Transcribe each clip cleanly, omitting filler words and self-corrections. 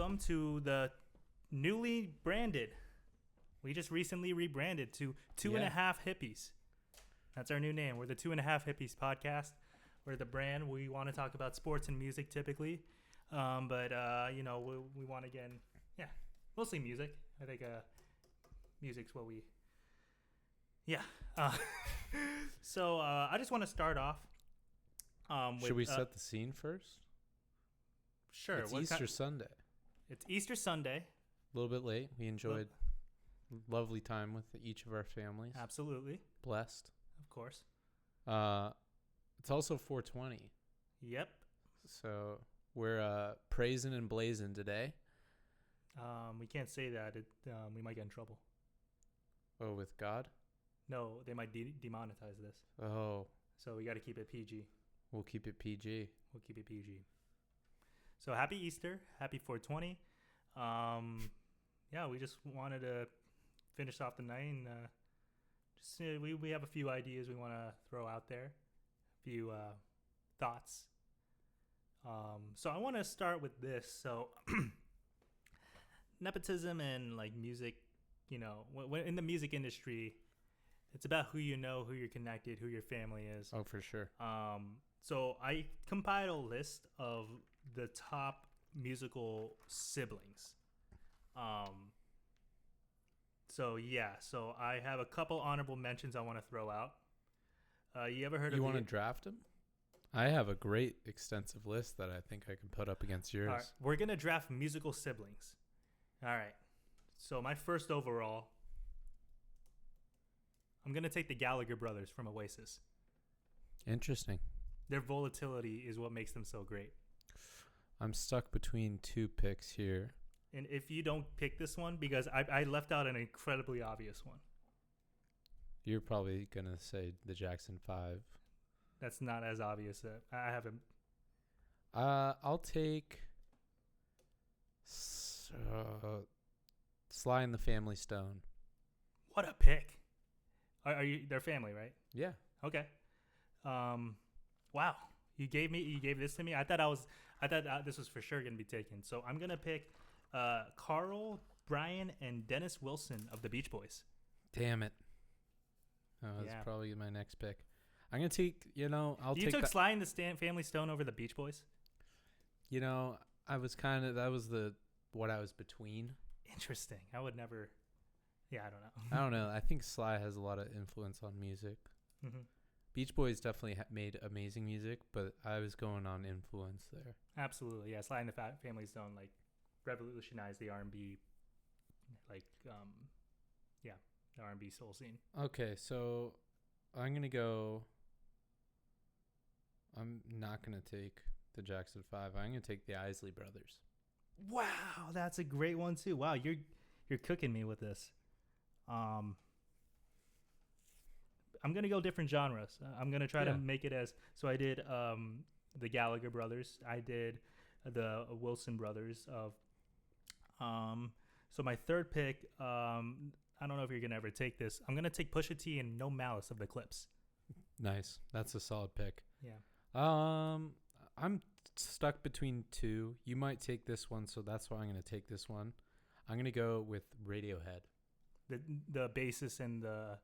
welcome to the newly branded. We just recently rebranded to Two and a Half Hippies. That's our new name. We're the Two and a Half Hippies podcast. We're the brand. We want to talk about sports and music typically, but we want to get, mostly music. I think music's what we. Yeah. So I just want to start off. Should we set the scene first? Sure. It's Easter Sunday. It's Easter Sunday. A little bit late. We enjoyed lovely time with each of our families. Absolutely. Blessed. Of course. It's also 420. Yep. So we're praising and blazing today. We can't say that. We might get in trouble. Oh, with God? No, they might demonetize this. Oh. So we got to keep it PG. We'll keep it PG. We'll keep it PG. So happy Easter. Happy 420. We just wanted to finish off the night and we have a few ideas we want to throw out there. A few thoughts. So I want to start with this. So nepotism and like music, when in the music industry, it's about who you know, who you're connected, who your family is. Oh, for sure. So I compiled a list of the top musical siblings. So I have a couple honorable mentions I want to throw out. You ever heard of? You want to draft them? I have a great extensive list that I think I can put up against yours. All right, we're gonna draft musical siblings. All right. So my first overall, I'm gonna take the Gallagher brothers from Oasis. Interesting. Their volatility is what makes them so great. I'm stuck between two picks here. And if you don't pick this one, because I left out an incredibly obvious one. You're probably going to say the Jackson 5. That's not as obvious. I haven't. I'll take Sly and the Family Stone. What a pick. Are you their family, right? Yeah. Okay. Wow. You gave this to me. I thought this was for sure going to be taken. So I'm going to pick Carl, Brian, and Dennis Wilson of the Beach Boys. Damn it. Oh, that's probably my next pick. I'm going to take, You took Sly and the Family Stone over the Beach Boys? I was that was what I was between. Interesting. I would never, I don't know. I don't know. I think Sly has a lot of influence on music. Mm-hmm. Beach Boys definitely made amazing music, but I was going on influence there. Absolutely. Yeah, Sly and the Family Stone, revolutionized the R&B, the R&B soul scene. Okay, so I'm going to go. I'm not going to take the Jackson 5. I'm going to take the Isley Brothers. Wow, that's a great one too. Wow, you're cooking me with this. I'm going to go different genres. I'm going to try to make it as so I did the Gallagher brothers. I did the Wilson brothers of so my third pick, I don't know if you're going to ever take this. I'm going to take Pusha T and No Malice of the Clips. Nice. That's a solid pick. Yeah. I'm stuck between two. You might take this one, so that's why I'm going to take this one. I'm going to go with Radiohead. The bassist and the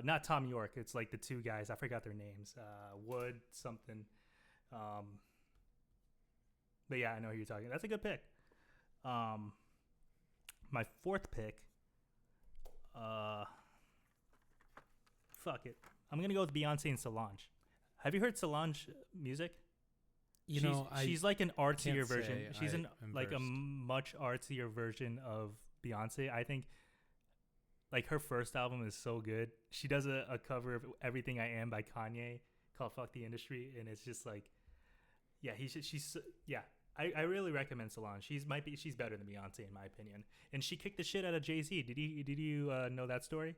not Tom York. It's like the two guys. I forgot their names. Wood something. But yeah, I know who you're talking. That's a good pick. My fourth pick. Fuck it. I'm gonna go with Beyonce and Solange. Have you heard Solange music? She's like an artsier version. She's a much artsier version of Beyonce. I think like her first album is so good. She does a cover of Everything I Am by Kanye called Fuck the Industry, and it's just like, I really recommend Solange. She's better than Beyonce in my opinion, and she kicked the shit out of Jay-Z. Did you know that story?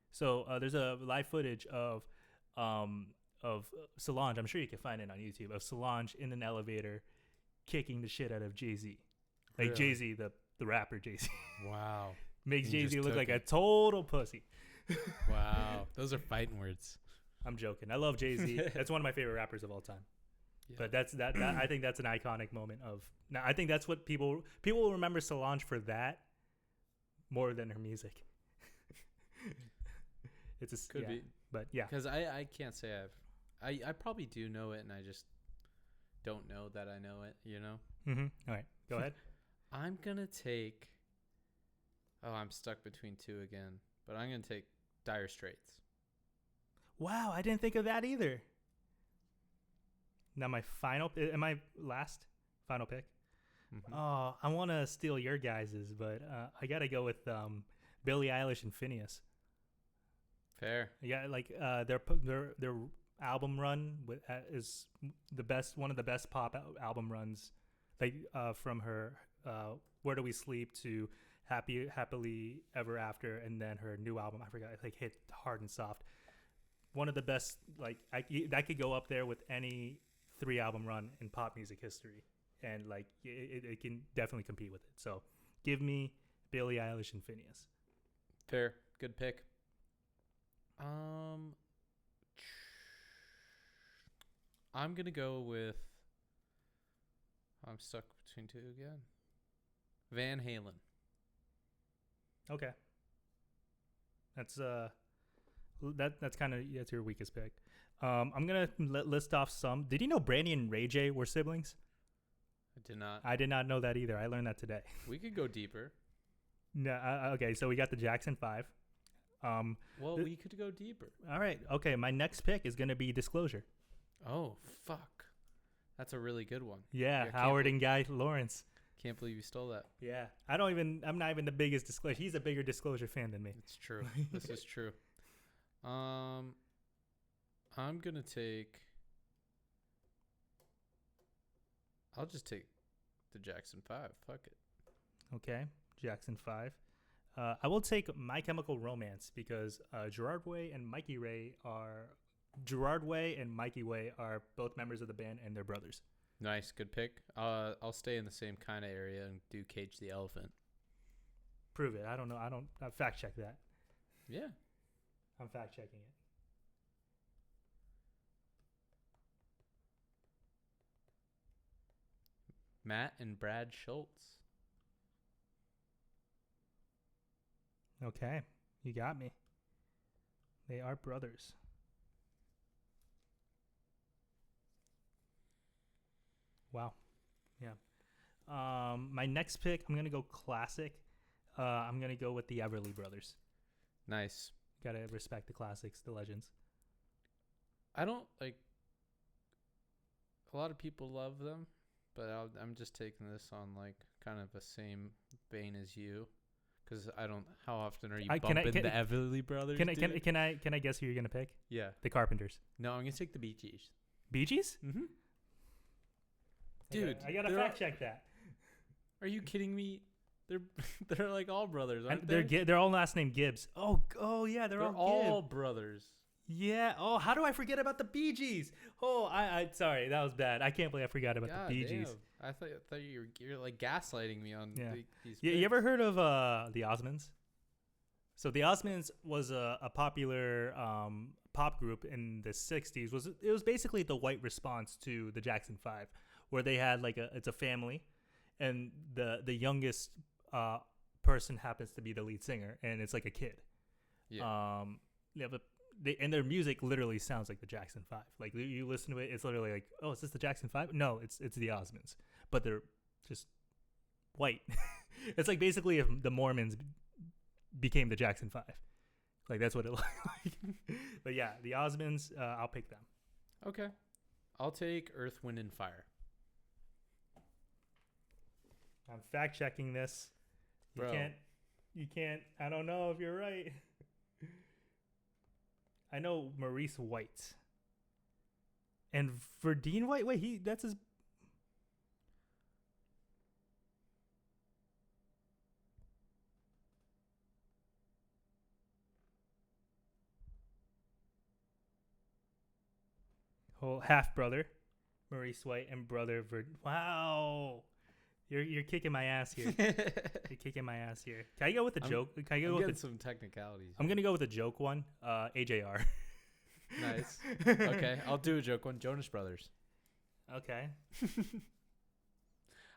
So there's a live footage of Solange. I'm sure you can find it on YouTube of Solange in an elevator kicking the shit out of Jay-Z, like really? Jay-Z the rapper Jay-Z. Wow, makes Jay-Z look like a total pussy. Wow, those are fighting words. I'm joking. I love Jay-Z. That's one of my favorite rappers of all time. Yeah. But that I think that's an iconic moment of. Now I think that's what people will remember Solange for that more than her music. Could be. But yeah. Because I can't say I probably do know it, and I just don't know that I know it, you know? All right, go ahead. I'm going to take... Oh, I'm stuck between two again. But I'm going to take Dire Straits. Wow, I didn't think of that either. Now my last final pick? Mm-hmm. Oh, I want to steal your guys's, but I got to go with Billie Eilish and Phineas. Fair. Yeah, like their album run is one of the best pop album runs, like from her Where Do We Sleep to Happily Ever After, and then her new album I forgot, like hit hard and soft. One of the best, like that could go up there with any 3-album run in pop music history, and like it can definitely compete with it. So give me Billie Eilish and Phineas. Fair. Good pick. I'm going to go with... I'm stuck between two again. Van Halen. Okay. That's that's your weakest pick. I'm going to list off some. Did you know Brandy and Ray J were siblings? I did not. I did not know that either. I learned that today. We could go deeper. No, okay, so we got the Jackson 5. Well, we could go deeper. All right. Okay, my next pick is going to be Disclosure. Oh, fuck. That's a really good one. Yeah, Howard and Guy Lawrence. Can't believe you stole that. Yeah. I'm not even the biggest Disclosure. He's a bigger Disclosure fan than me. It's true. This is true. I'm going to take... I'll just take the Jackson 5. Fuck it. Okay, Jackson 5. I will take My Chemical Romance because Gerard Way and Mikey Way are both members of the band and they're brothers. Nice, good pick. I'll stay in the same kind of area and do Cage the Elephant. Prove it. I don't know. I fact check that. Yeah. I'm fact checking it. Matt and Brad Schultz. Okay, you got me. They are brothers. Wow. Yeah. My next pick, I'm gonna go classic. I'm gonna go with the Everly Brothers. Nice. Gotta respect the classics, the legends. I don't like. A lot of people love them, but I'm just taking this on like kind of the same vein as you, because I don't. How often are you bumping the Everly Brothers? Can I guess who you're gonna pick? Yeah, the Carpenters. No, I'm gonna take the Bee Gees. Bee Gees? Mm-hmm. Dude, I gotta fact check that. Are you kidding me? They're like all brothers, aren't they? They're all last name Gibbs. Oh yeah, they're all brothers. Yeah. Oh, how do I forget about the Bee Gees? Oh, I sorry, that was bad. I can't believe I forgot about the Bee Gees. I thought you're like gaslighting me on these. Yeah, you ever heard of the Osmonds? So the Osmonds was a popular pop group in the 60s. It was basically the white response to the Jackson 5, where they had it's a family, and the youngest person happens to be the lead singer, and it's like a kid. Yeah. But and their music literally sounds like the Jackson 5. Like you listen to it, it's literally like, oh, is this the Jackson 5? No, it's the Osmonds, but they're just white. It's like basically if the Mormons became the Jackson 5. Like that's what it looked like. But yeah, the Osmonds, I'll pick them. Okay. I'll take Earth, Wind, and Fire. I'm fact checking this. Bro. You can't, I don't know if you're right. I know Maurice White. And Verdine White? Wait, that's his... whole half brother, Maurice White, and brother Wow. You're kicking my ass here. You're kicking my ass here. Can I go with a joke? Can I go with some technicalities? I'm gonna go with a joke one. AJR. Nice. Okay, I'll do a joke one. Jonas Brothers. Okay.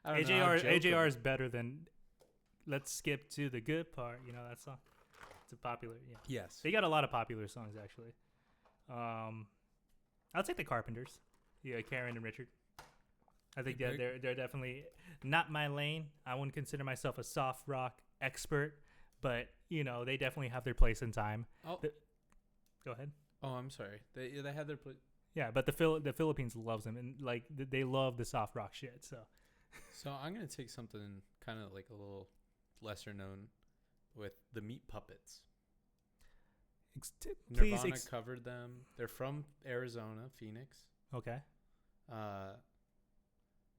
I don't know. AJR is better than Let's Skip to the Good Part. You know that song? It's a popular. Yeah. Yes. They got a lot of popular songs actually. I'll take the Carpenters. Yeah, Karen and Richard. I think they're definitely not my lane. I wouldn't consider myself a soft rock expert, but you know they definitely have their place in time. Oh, go ahead. Oh, I'm sorry. They had their place. Yeah, but the Philippines loves them and like they love the soft rock shit. So I'm gonna take something kind of like a little lesser known with the Meat Puppets. Nirvana covered them. They're from Arizona, Phoenix. Okay.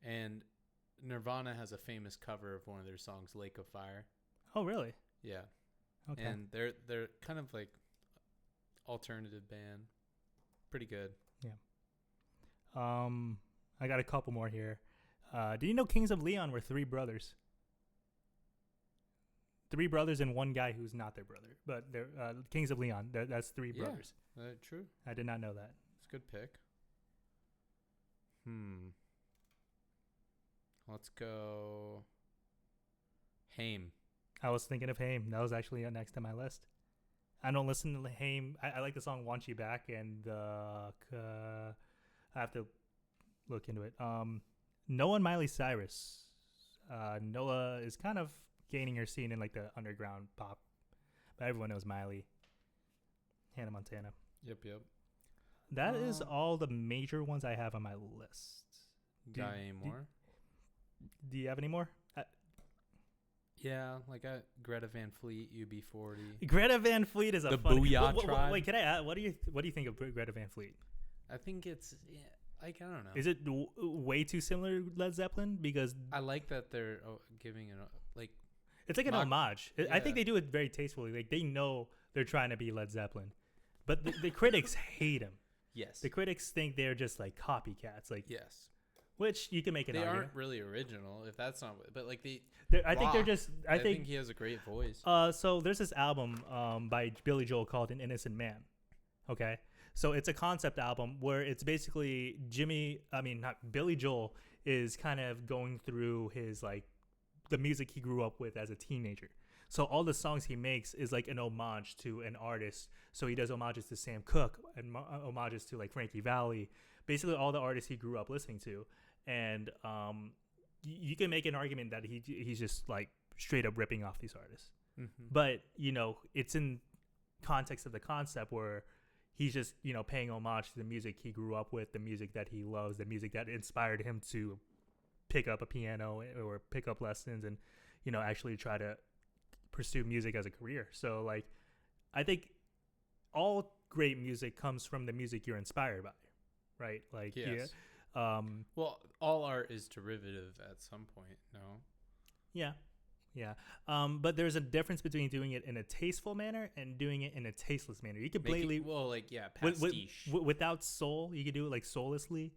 And Nirvana has a famous cover of one of their songs, "Lake of Fire." Oh, really? Yeah. Okay. And they're kind of like alternative band. Pretty good. Yeah. I got a couple more here. Do you know Kings of Leon were three brothers? Three brothers and one guy who's not their brother, but they're Kings of Leon. That's three brothers. True. I did not know that. It's a good pick. Let's go. Haim. I was thinking of Haim. That was actually next to my list. I don't listen to Haim. I like the song "Want You Back," and I have to look into it. Noah and Miley Cyrus. Noah is kind of gaining her scene in like the underground pop, but everyone knows Miley. Hannah Montana. Yep. That is all the major ones I have on my list. Got any more? Do you have any more? Yeah, like Greta Van Fleet, UB40. Greta Van Fleet is a the funny, Booyah Tribe. Wait, can I ask, what do you think of Greta Van Fleet? I think it's like I don't know. Is it way too similar to Led Zeppelin? Because I like that they're giving it like it's like an homage. Yeah. I think they do it very tastefully. Like they know they're trying to be Led Zeppelin, but the critics hate them. Yes. The critics think they're just like copycats. Like yes. Which you can make an argument. They aren't really original, if that's not. But like I think they're just. I think he has a great voice. So there's this album by Billy Joel called "An Innocent Man." Okay, so it's a concept album where it's basically Billy Joel is kind of going through his like the music he grew up with as a teenager. So all the songs he makes is like an homage to an artist. So he does homages to Sam Cooke and homages to like Frankie Valli, basically all the artists he grew up listening to. And you can make an argument that he's just like straight up ripping off these artists. Mm-hmm. But, you know, it's in context of the concept where he's just, you know, paying homage to the music he grew up with, the music that he loves, the music that inspired him to pick up a piano or pick up lessons and, you know, actually try to pursue music as a career. So, like, I think all great music comes from the music you're inspired by, right? Like, yes. Yeah. Well, all art is derivative at some point, no? Yeah. But there's a difference between doing it in a tasteful manner and doing it in a tasteless manner. You could blatantly, pastiche. Without soul, you could do it like soullessly,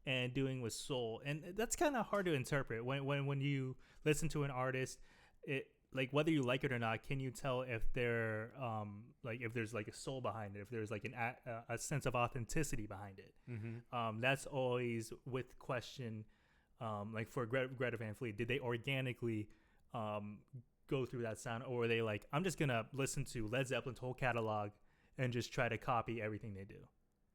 and doing with soul, and that's kind of hard to interpret. When you listen to an artist, it like whether you like it or not, can you tell if they're like if there's like a soul behind it, if there's like a sense of authenticity behind it? Mm-hmm. That's always with question. Like for Greta Van Fleet, did they organically go through that sound, or were they like, I'm just gonna listen to Led Zeppelin's whole catalog and just try to copy everything they do?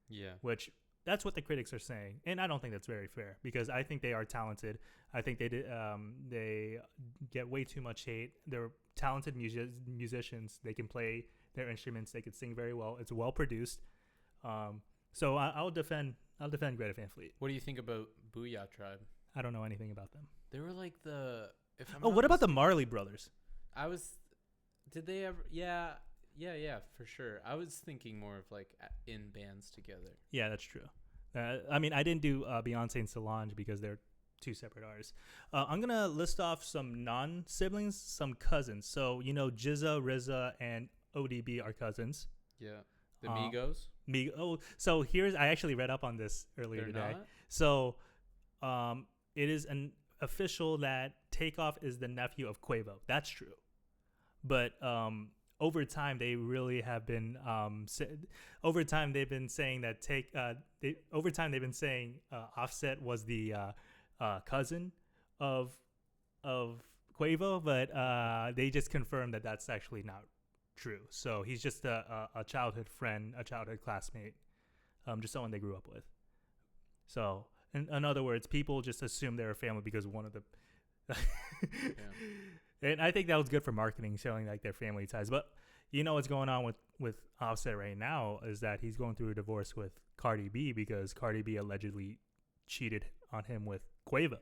Yeah. Which that's what the critics are saying, and I don't think that's very fair because I think they are talented. I think they get way too much hate. They're talented musicians. They can play their instruments. They can sing very well. It's well produced. So I'll defend Greta Van Fleet. What do you think about Booyah Tribe? I don't know anything about them. They were like what about the Marley Brothers? Did they ever? Yeah, for sure. I was thinking more of like in bands together. Yeah, that's true. I mean, I didn't do Beyonce and Solange because they're two separate artists. I'm going to list off some non-siblings, some cousins. So, you know, Jizza, RZA, and ODB are cousins. Yeah. The Migos? So I actually read up on this earlier today. Not? So it is an official that Takeoff is the nephew of Quavo. That's true. But over time they really have been over time they've been saying that Offset was the cousin of Quavo, but they just confirmed that that's actually not true. So he's just a childhood friend, a childhood classmate, just someone they grew up with. So in other words, people just assume they're a family because one of the and I think that was good for marketing, showing like their family ties. But you know what's going on with Offset right now is that he's going through a divorce with Cardi B because Cardi B allegedly cheated on him with Quavo.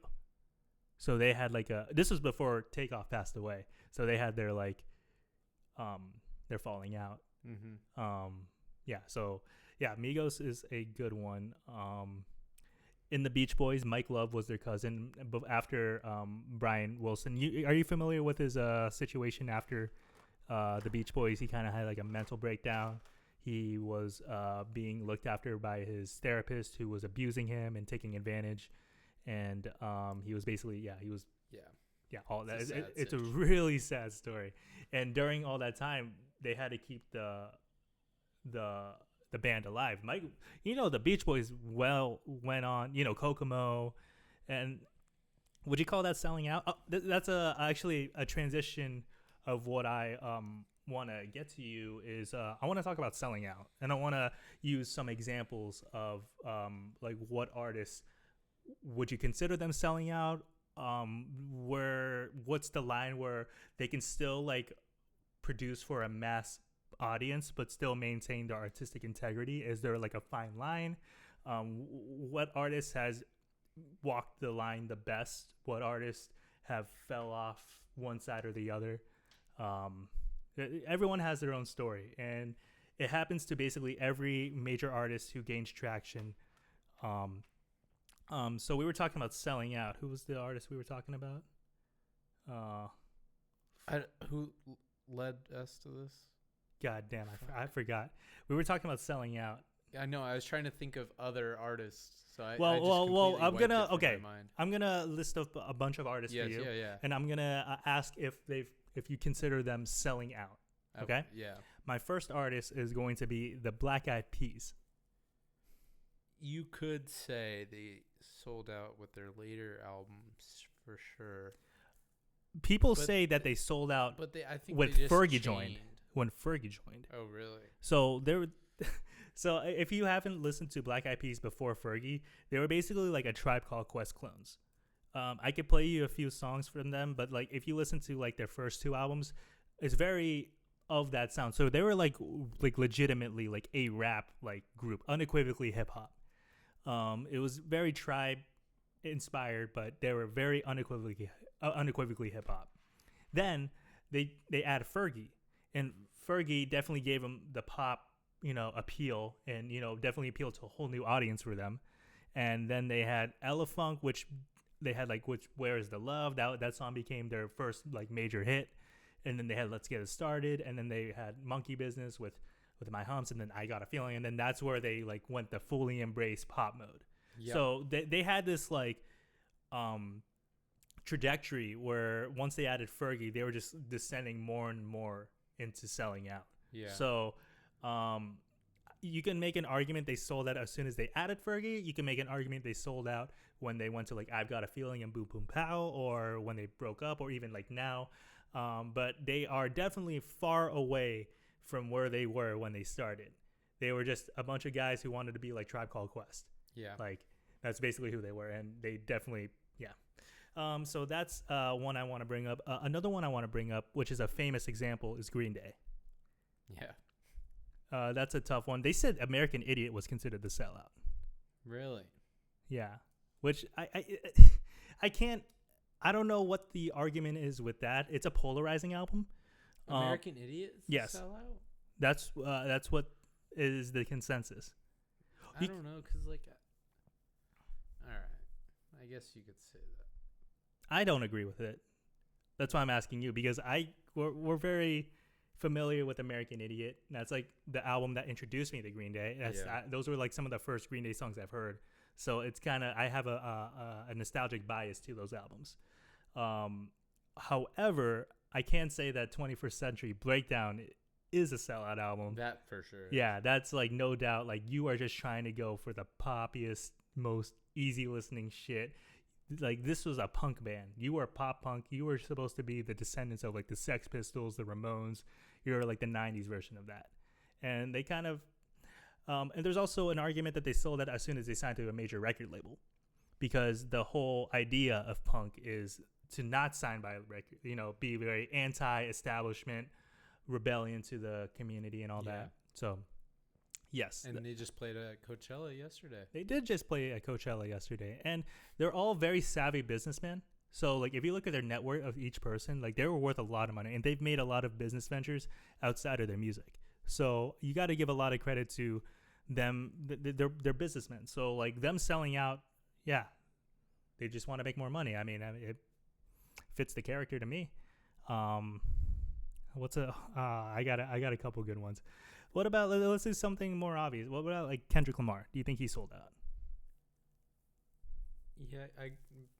So they had like this was before Takeoff passed away. So they had their like they're falling out. Mm-hmm. Yeah. So yeah, Migos is a good one. In the Beach Boys, Mike Love was their cousin. But after Brian Wilson, are you familiar with his situation after the Beach Boys? He kind of had like a mental breakdown. He was being looked after by his therapist, who was abusing him and taking advantage. And he was basically, all that. It's a really sad story. And during all that time, they had to keep the band alive. Mike, the Beach Boys went on, Kokomo, and would you call that selling out? That's actually a transition of what I want to get to you is I want to talk about selling out, and I want to use some examples of like what artists would you consider them selling out? What's the line where they can still like produce for a mass audience but still maintain their artistic integrity? Is there like a fine line? What artist has walked the line the best? What artists have fell off one side or the other? Everyone has their own story, and it happens to basically every major artist who gains traction. So we were talking about selling out. Who was the artist we were talking about? Who led us to this? God damn, I forgot. We were talking about selling out. I know. I was trying to think of other artists. So I'm gonna list up a bunch of artists for you. And I'm gonna ask if you consider them selling out. Okay. Yeah. My first artist is going to be the Black Eyed Peas. You could say they sold out with their later albums for sure. People say that they sold out, but I think with Fergie joined. When Fergie joined. Oh, really? So so if you haven't listened to Black Eyed Peas before Fergie, they were basically like a Tribe Called Quest clones. I could play you a few songs from them, but like if you listen to like their first two albums, it's very of that sound. So they were like legitimately like a rap like group, unequivocally hip hop. It was very Tribe inspired, but they were very unequivocally hip hop. Then they add Fergie, and Fergie definitely gave them the pop, appeal, and definitely appealed to a whole new audience for them. And then they had Ella Funk, which they had like Where Is the Love? That song became their first like major hit. And then they had Let's Get It Started, and then they had Monkey Business with My Humps, and then I Got a Feeling, and then that's where they like went the fully embraced pop mode. Yep. So they had this like trajectory where once they added Fergie, they were just descending more and more into selling out. Yeah. So you can make an argument they sold out as soon as they added Fergie. You can make an argument they sold out when they went to like I've Got a Feeling and Boom Boom Pow, or when they broke up, or even like now. But they are definitely far away from where they were when they started. They were just a bunch of guys who wanted to be like Tribe Called Quest. Yeah. Like that's basically who they were, and they definitely, yeah. So that's one I want to bring up. Another one I want to bring up, which is a famous example, is Green Day. Yeah. That's a tough one. They said American Idiot was considered the sellout. Really? Yeah. Which I can't. I don't know what the argument is with that. It's a polarizing album. American Idiot? Yes. Sellout? That's what is the consensus. I don't know, because like, all right, I guess you could say that. I don't agree with it. That's why I'm asking you, because we're very familiar with American Idiot. That's like the album that introduced me to Green Day. Those were like some of the first Green Day songs I've heard. So it's kind of, I have a nostalgic bias to those albums. However, I can say that 21st Century Breakdown is a sellout album. That for sure. Yeah, that's like no doubt. Like you are just trying to go for the poppiest, most easy listening shit. Like this was a punk band. You were pop punk. You were supposed to be the descendants of like the Sex Pistols, the Ramones. You're like the '90s version of that. And they kind of, and there's also an argument that they sold that as soon as they signed to a major record label, because the whole idea of punk is to not sign by a record. You know, be very anti-establishment, rebellion to the community and all that. So. Yes. And they just played at Coachella yesterday. They did just play at Coachella yesterday. And they're all very savvy businessmen. So, like, if you look at their net worth of each person, like, they were worth a lot of money. And they've made a lot of business ventures outside of their music. So, you got to give a lot of credit to them. They're businessmen. So, like, them selling out, yeah, they just want to make more money. I mean, it fits the character to me. I got a couple good ones. What about, let's do something more obvious. What about like Kendrick Lamar? Do you think he sold out? Yeah, I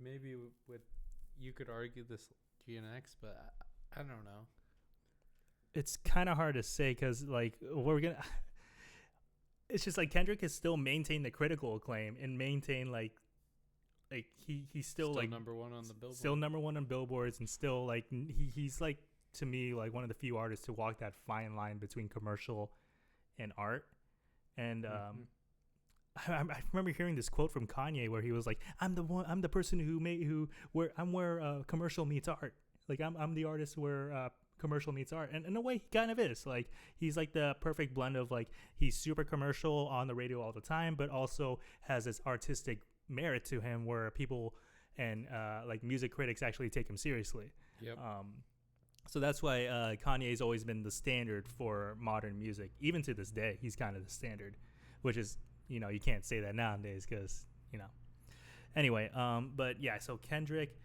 maybe with you could argue this GNX, but I don't know. It's kind of hard to say because like it's just like Kendrick has still maintained the critical acclaim and maintain like he's still like number one on the Billboard. Still number one on billboards, and still like he's like, to me, like one of the few artists to walk that fine line between commercial and art. And I remember hearing this quote from Kanye where he was like, I'm the person where commercial meets art. Like I'm the artist where commercial meets art. And in a way he kind of is. Like he's like the perfect blend of like, he's super commercial on the radio all the time, but also has this artistic merit to him where people and like music critics actually take him seriously. Yep. So that's why Kanye's always been the standard for modern music. Even to this day, he's kind of the standard, which is, you know, you can't say that nowadays because, you know. Anyway, but yeah, so Kendrick,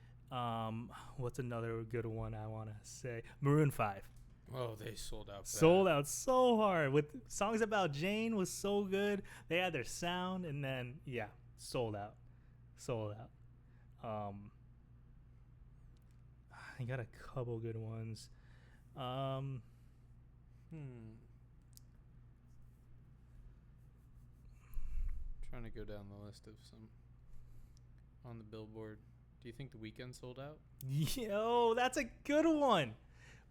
what's another good one I want to say? Maroon 5. Oh, they sold out. Sold out so hard. With songs about Jane was so good. They had their sound, and then, yeah, sold out. I got a couple good ones. Trying to go down the list of some on the Billboard. Do you think The Weeknd sold out? Yo, that's a good one.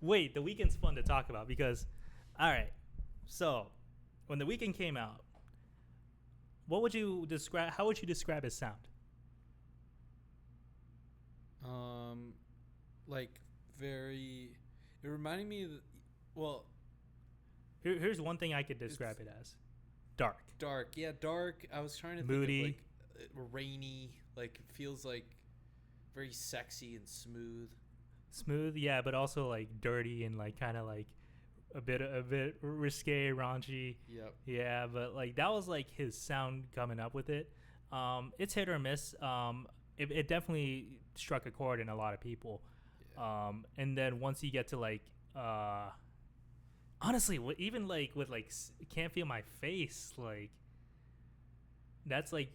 Wait, The Weeknd's fun to talk about because, all right, so when The Weeknd came out, how would you describe his sound? Like very, it reminded me of, well, here's one thing I could describe it as. Dark. Yeah, dark. I was trying to moody, think of like rainy, like it feels like very sexy and smooth, yeah, but also like dirty and like kind of like a bit risque, raunchy. Yep. Yeah, but like that was like his sound coming up with it. It's hit or miss. It definitely struck a chord in a lot of people. Yeah. And then once you get to like honestly, even like with like Can't Feel My Face, like that's like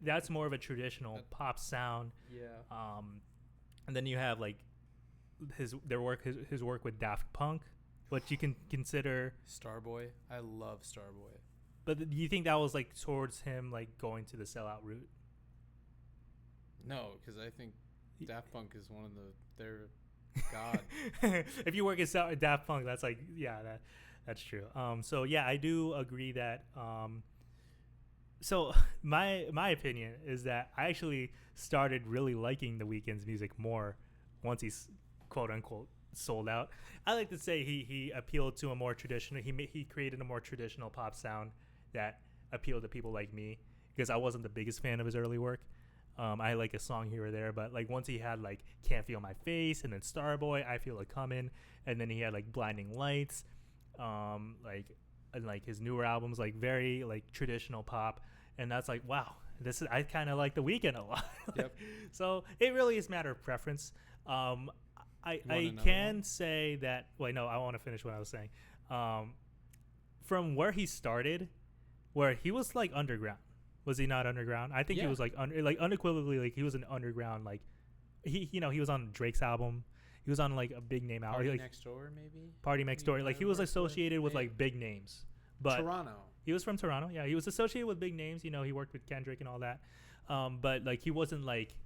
that's more of a traditional pop sound. Yeah. And then you have like his work with Daft Punk, what you can consider Starboy. I love Starboy. But do you think that was like towards him like going to the sellout route? No, because I think Daft Punk is one of their god. If you work at Daft Punk, that's like, yeah, that's true. So yeah, I do agree that. So my opinion is that I actually started really liking The Weeknd's music more once he's quote unquote sold out. I like to say he appealed to a more traditional. He created a more traditional pop sound that appealed to people like me, because I wasn't the biggest fan of his early work. I like a song here or there, but like once he had like Can't Feel My Face and then Starboy, I Feel It Coming, and then he had like Blinding Lights, like his newer albums, like very like traditional pop, and that's like, wow, I kind of like The Weeknd a lot. Yep. So it really is a matter of preference. I can say that. Wait, no, I want to finish what I was saying. From where he started, where he was like underground. Was he not underground? I think he was like unequivocally, like he was an underground, like he was on Drake's album. He was on like a big name album. Party Like Next Door, maybe. Party Next Door. Like he was associated with Maybe. like big names, but Toronto. he was from Toronto. Yeah, he was associated with big names. You know, he worked with Kendrick and all that. But like he wasn't like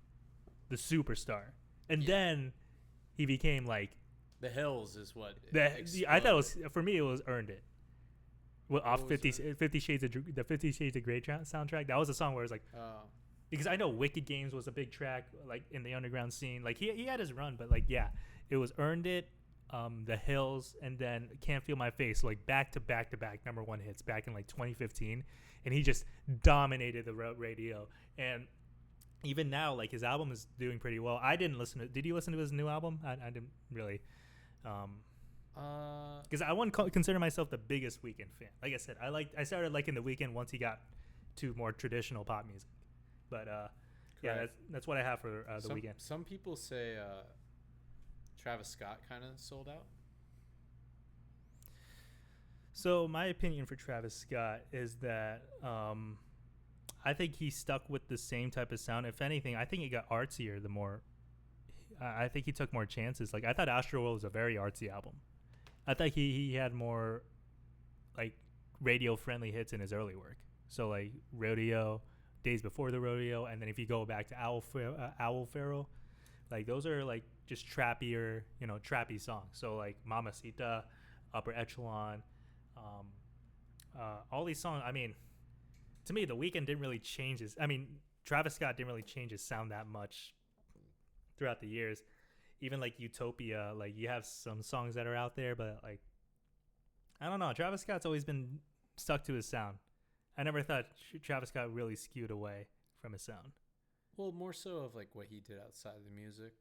the superstar. And then he became like The Hills is what. I thought it was, for me it was Earned It. Well, off What was 50 Shades of the 50 Shades of Grey soundtrack. That was a song where it was like, because I know Wicked Games was a big track like in the underground scene. Like he had his run, but like yeah, it was Earned It, The Hills, and then Can't Feel My Face, like back to back number one hits back in like 2015, and he just dominated the radio. And even now, like his album is doing pretty well. I didn't listen to. Did you listen to his new album? I didn't really. Because I wouldn't consider myself the biggest Weeknd fan. Like I said, I started liking the Weeknd once he got to more traditional pop music. But yeah, that's what I have for the Weeknd. Some people say Travis Scott kind of sold out. So my opinion for Travis Scott is that I think he stuck with the same type of sound. If anything, I think he got artsier the more. I think he took more chances. Like I thought Astroworld was a very artsy album. I thought he had more like radio friendly hits in his early work. So like Rodeo, Days Before the Rodeo, and then if you go back to Owl Pharaoh, like those are like just trappier, trappy songs. So like Mamacita, Upper Echelon, all these songs. I mean, to me, The Weeknd didn't really change his. I mean, Travis Scott didn't really change his sound that much throughout the years. Even like Utopia, like you have some songs that are out there, but like I don't know. Travis Scott's always been stuck to his sound. I never thought Travis Scott really skewed away from his sound. Well, more so of like what he did outside of the music.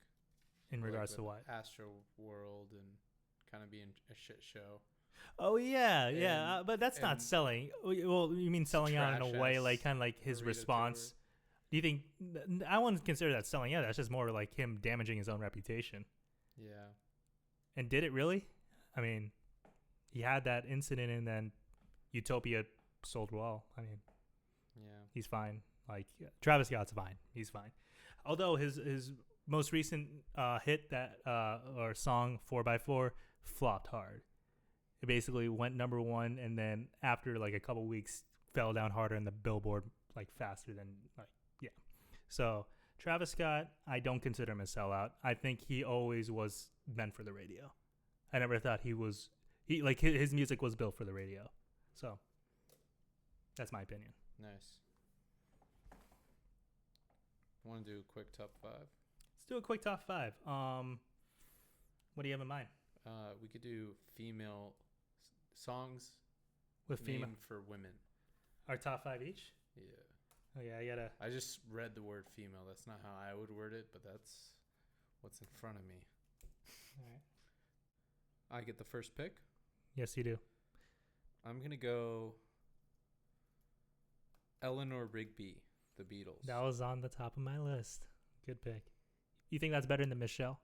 In regards to what? Astro World and kind of being a shit show. Oh yeah, but that's not selling. Well, you mean selling out in a way, like kind of like his response. Do you think? I wouldn't consider that selling out. That's just more like him damaging his own reputation. Yeah. And did it really? I mean, he had that incident, and then Utopia sold well. I mean, yeah, he's fine. Like Travis Scott's fine. He's fine. Although his most recent hit that or song 4x4 flopped hard. It basically went number one, and then after like a couple weeks fell down harder in the Billboard like faster than like yeah. So Travis Scott, I don't consider him a sellout. I think he always was meant for the radio. I never thought he like his music was built for the radio. So that's my opinion. Nice. Want to do a quick top 5? Let's do a quick top 5. What do you have in mind? We could do female songs with female for women. Our top 5 each? Yeah. Oh yeah, I just read the word female. That's not how I would word it, but that's what's in front of me. All right. I get the first pick? Yes, you do. I'm going to go Eleanor Rigby, The Beatles. That was on the top of my list. Good pick. You think that's better than Michelle?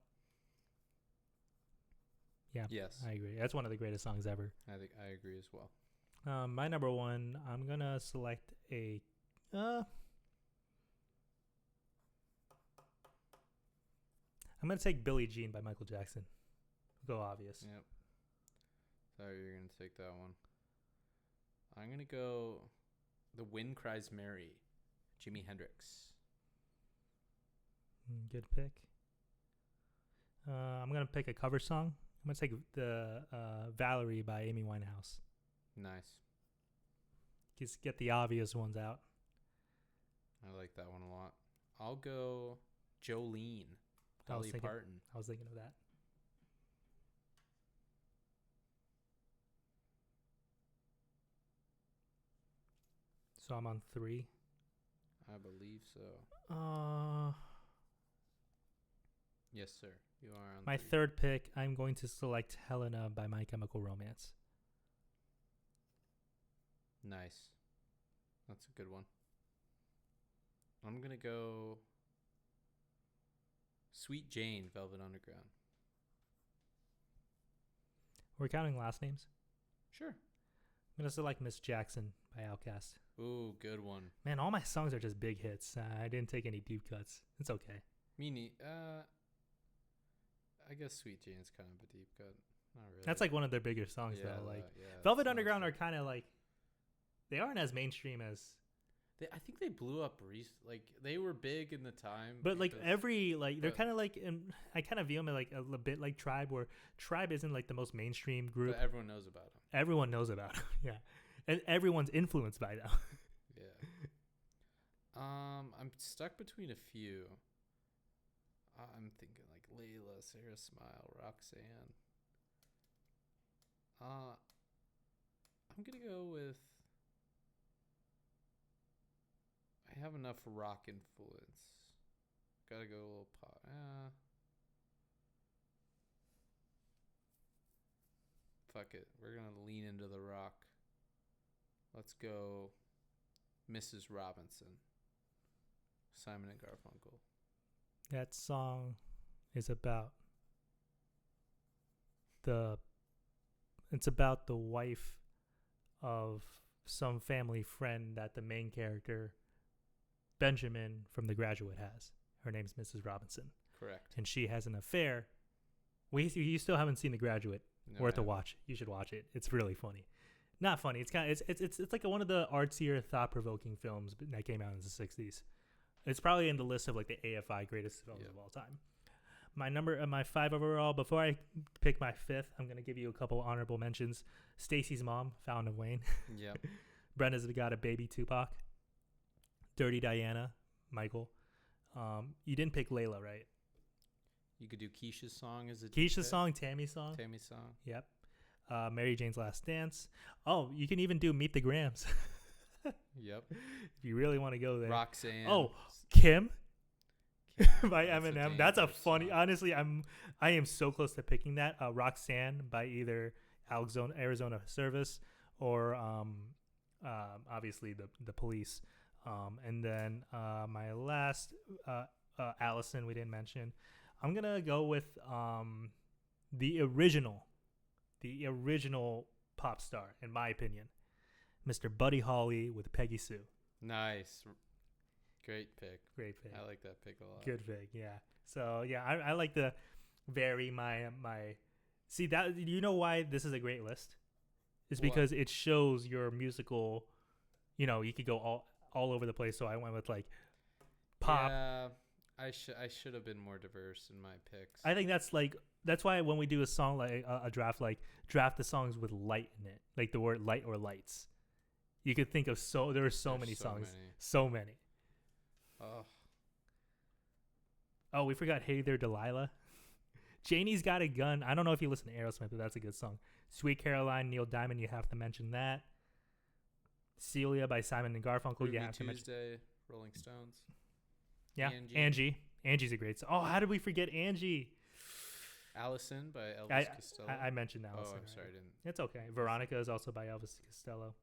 Yeah. Yes. I agree. That's one of the greatest songs ever. I think I agree as well. My number 1, I'm going to select a I'm going to take Billie Jean by Michael Jackson. Go obvious. Yep. Sorry, you're going to take that one. I'm going to go The Wind Cries Mary, Jimi Hendrix. Good pick. I'm going to pick a cover song. I'm going to take the Valerie by Amy Winehouse. Nice. Just get the obvious ones out. I like that one a lot. I'll go Jolene, Dolly Parton. I was thinking of that. So I'm on 3. I believe so. Yes, sir. You are on my 3. 3rd pick, I'm going to select Helena by My Chemical Romance. Nice. That's a good one. I'm going to go Sweet Jane, Velvet Underground. We're counting last names? Sure. I'm going to select Miss Jackson by Outkast. Ooh, good one. Man, all my songs are just big hits. I didn't take any deep cuts. It's okay. I guess Sweet Jane's kind of a deep cut. Not really. That's like one of their bigger songs though. Like Velvet Underground are kind of like they aren't as mainstream as. I think they blew up like they were big in the time. But like they're kind of like I kind of view them like a bit like Tribe, where Tribe isn't like the most mainstream group. But everyone knows about them. Everyone knows about them. Yeah, and everyone's influenced by them. Yeah. I'm stuck between a few. I'm thinking like Layla, Sarah Smile, Roxanne. I'm gonna go with. I have enough rock influence. Gotta go a little pop. Fuck it. We're gonna lean into the rock. Let's go Mrs. Robinson. Simon and Garfunkel. That song is about it's about the wife of some family friend that the main character Benjamin from The Graduate has. Her name's Mrs. Robinson. Correct. And she has an affair. You still haven't seen The Graduate. No, Worth a watch. You should watch it. It's really funny. Not funny. It's kind of it's like one of the artsier, thought-provoking films that came out in the 60s. It's probably in the list of like the AFI greatest films of all time. My 5 overall. Before I pick my 5th, I'm gonna give you a couple honorable mentions. Stacy's Mom, Fountain of Wayne. Yep. Brenda's Got a Baby, Tupac. Dirty Diana, Michael. You didn't pick Layla, right? You could do Keisha's song as a Keisha's song, Tammy's song. Tammy's song. Yep. Mary Jane's Last Dance. Oh, you can even do Meet the Grams. Yep. If you really want to go there. Roxanne. Oh, Kim by That's Eminem. a That's a dangerous funny. song. Honestly, I am so close to picking that. Roxanne by either Arizona Service or obviously the Police. And then my last Allison we didn't mention. I'm gonna go with the original pop star, in my opinion, Mr. Buddy Holly with Peggy Sue. Nice. Great pick. Great pick. I like that pick a lot. Good pick, yeah. So yeah, I like to vary my see that. You know why this is a great list? It's because it shows your musical. You know, you could go all over the place. So I went with like pop. Yeah, I should have been more diverse in my picks. I think that's why when we do a song like a draft, like draft the songs with light in it, like the word light or lights. You could think of there are so many songs, so many. Oh, we forgot Hey There Delilah. Janie's Got a Gun. I don't know if you listen to Aerosmith, but that's a good song. Sweet Caroline, Neil Diamond. You have to mention that. Celia by Simon and Garfunkel. Ruby You have to mention. Tuesday, Rolling Stones. Yeah, Angie. Angie's a great song. Oh, how did we forget Angie? Allison by Elvis Costello. I mentioned Allison. Oh, I'm sorry, I didn't. It's okay. Veronica is also by Elvis Costello.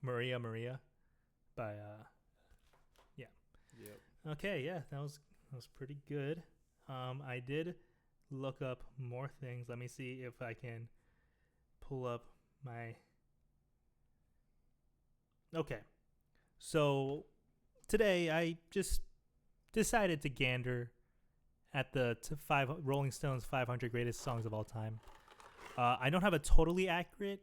Maria by yeah. Yep. Okay, yeah, that was pretty good. I did look up more things. Let me see if I can pull up my. Okay, so today I just decided to gander at the Rolling Stones 500 greatest songs of all time. I don't have a totally accurate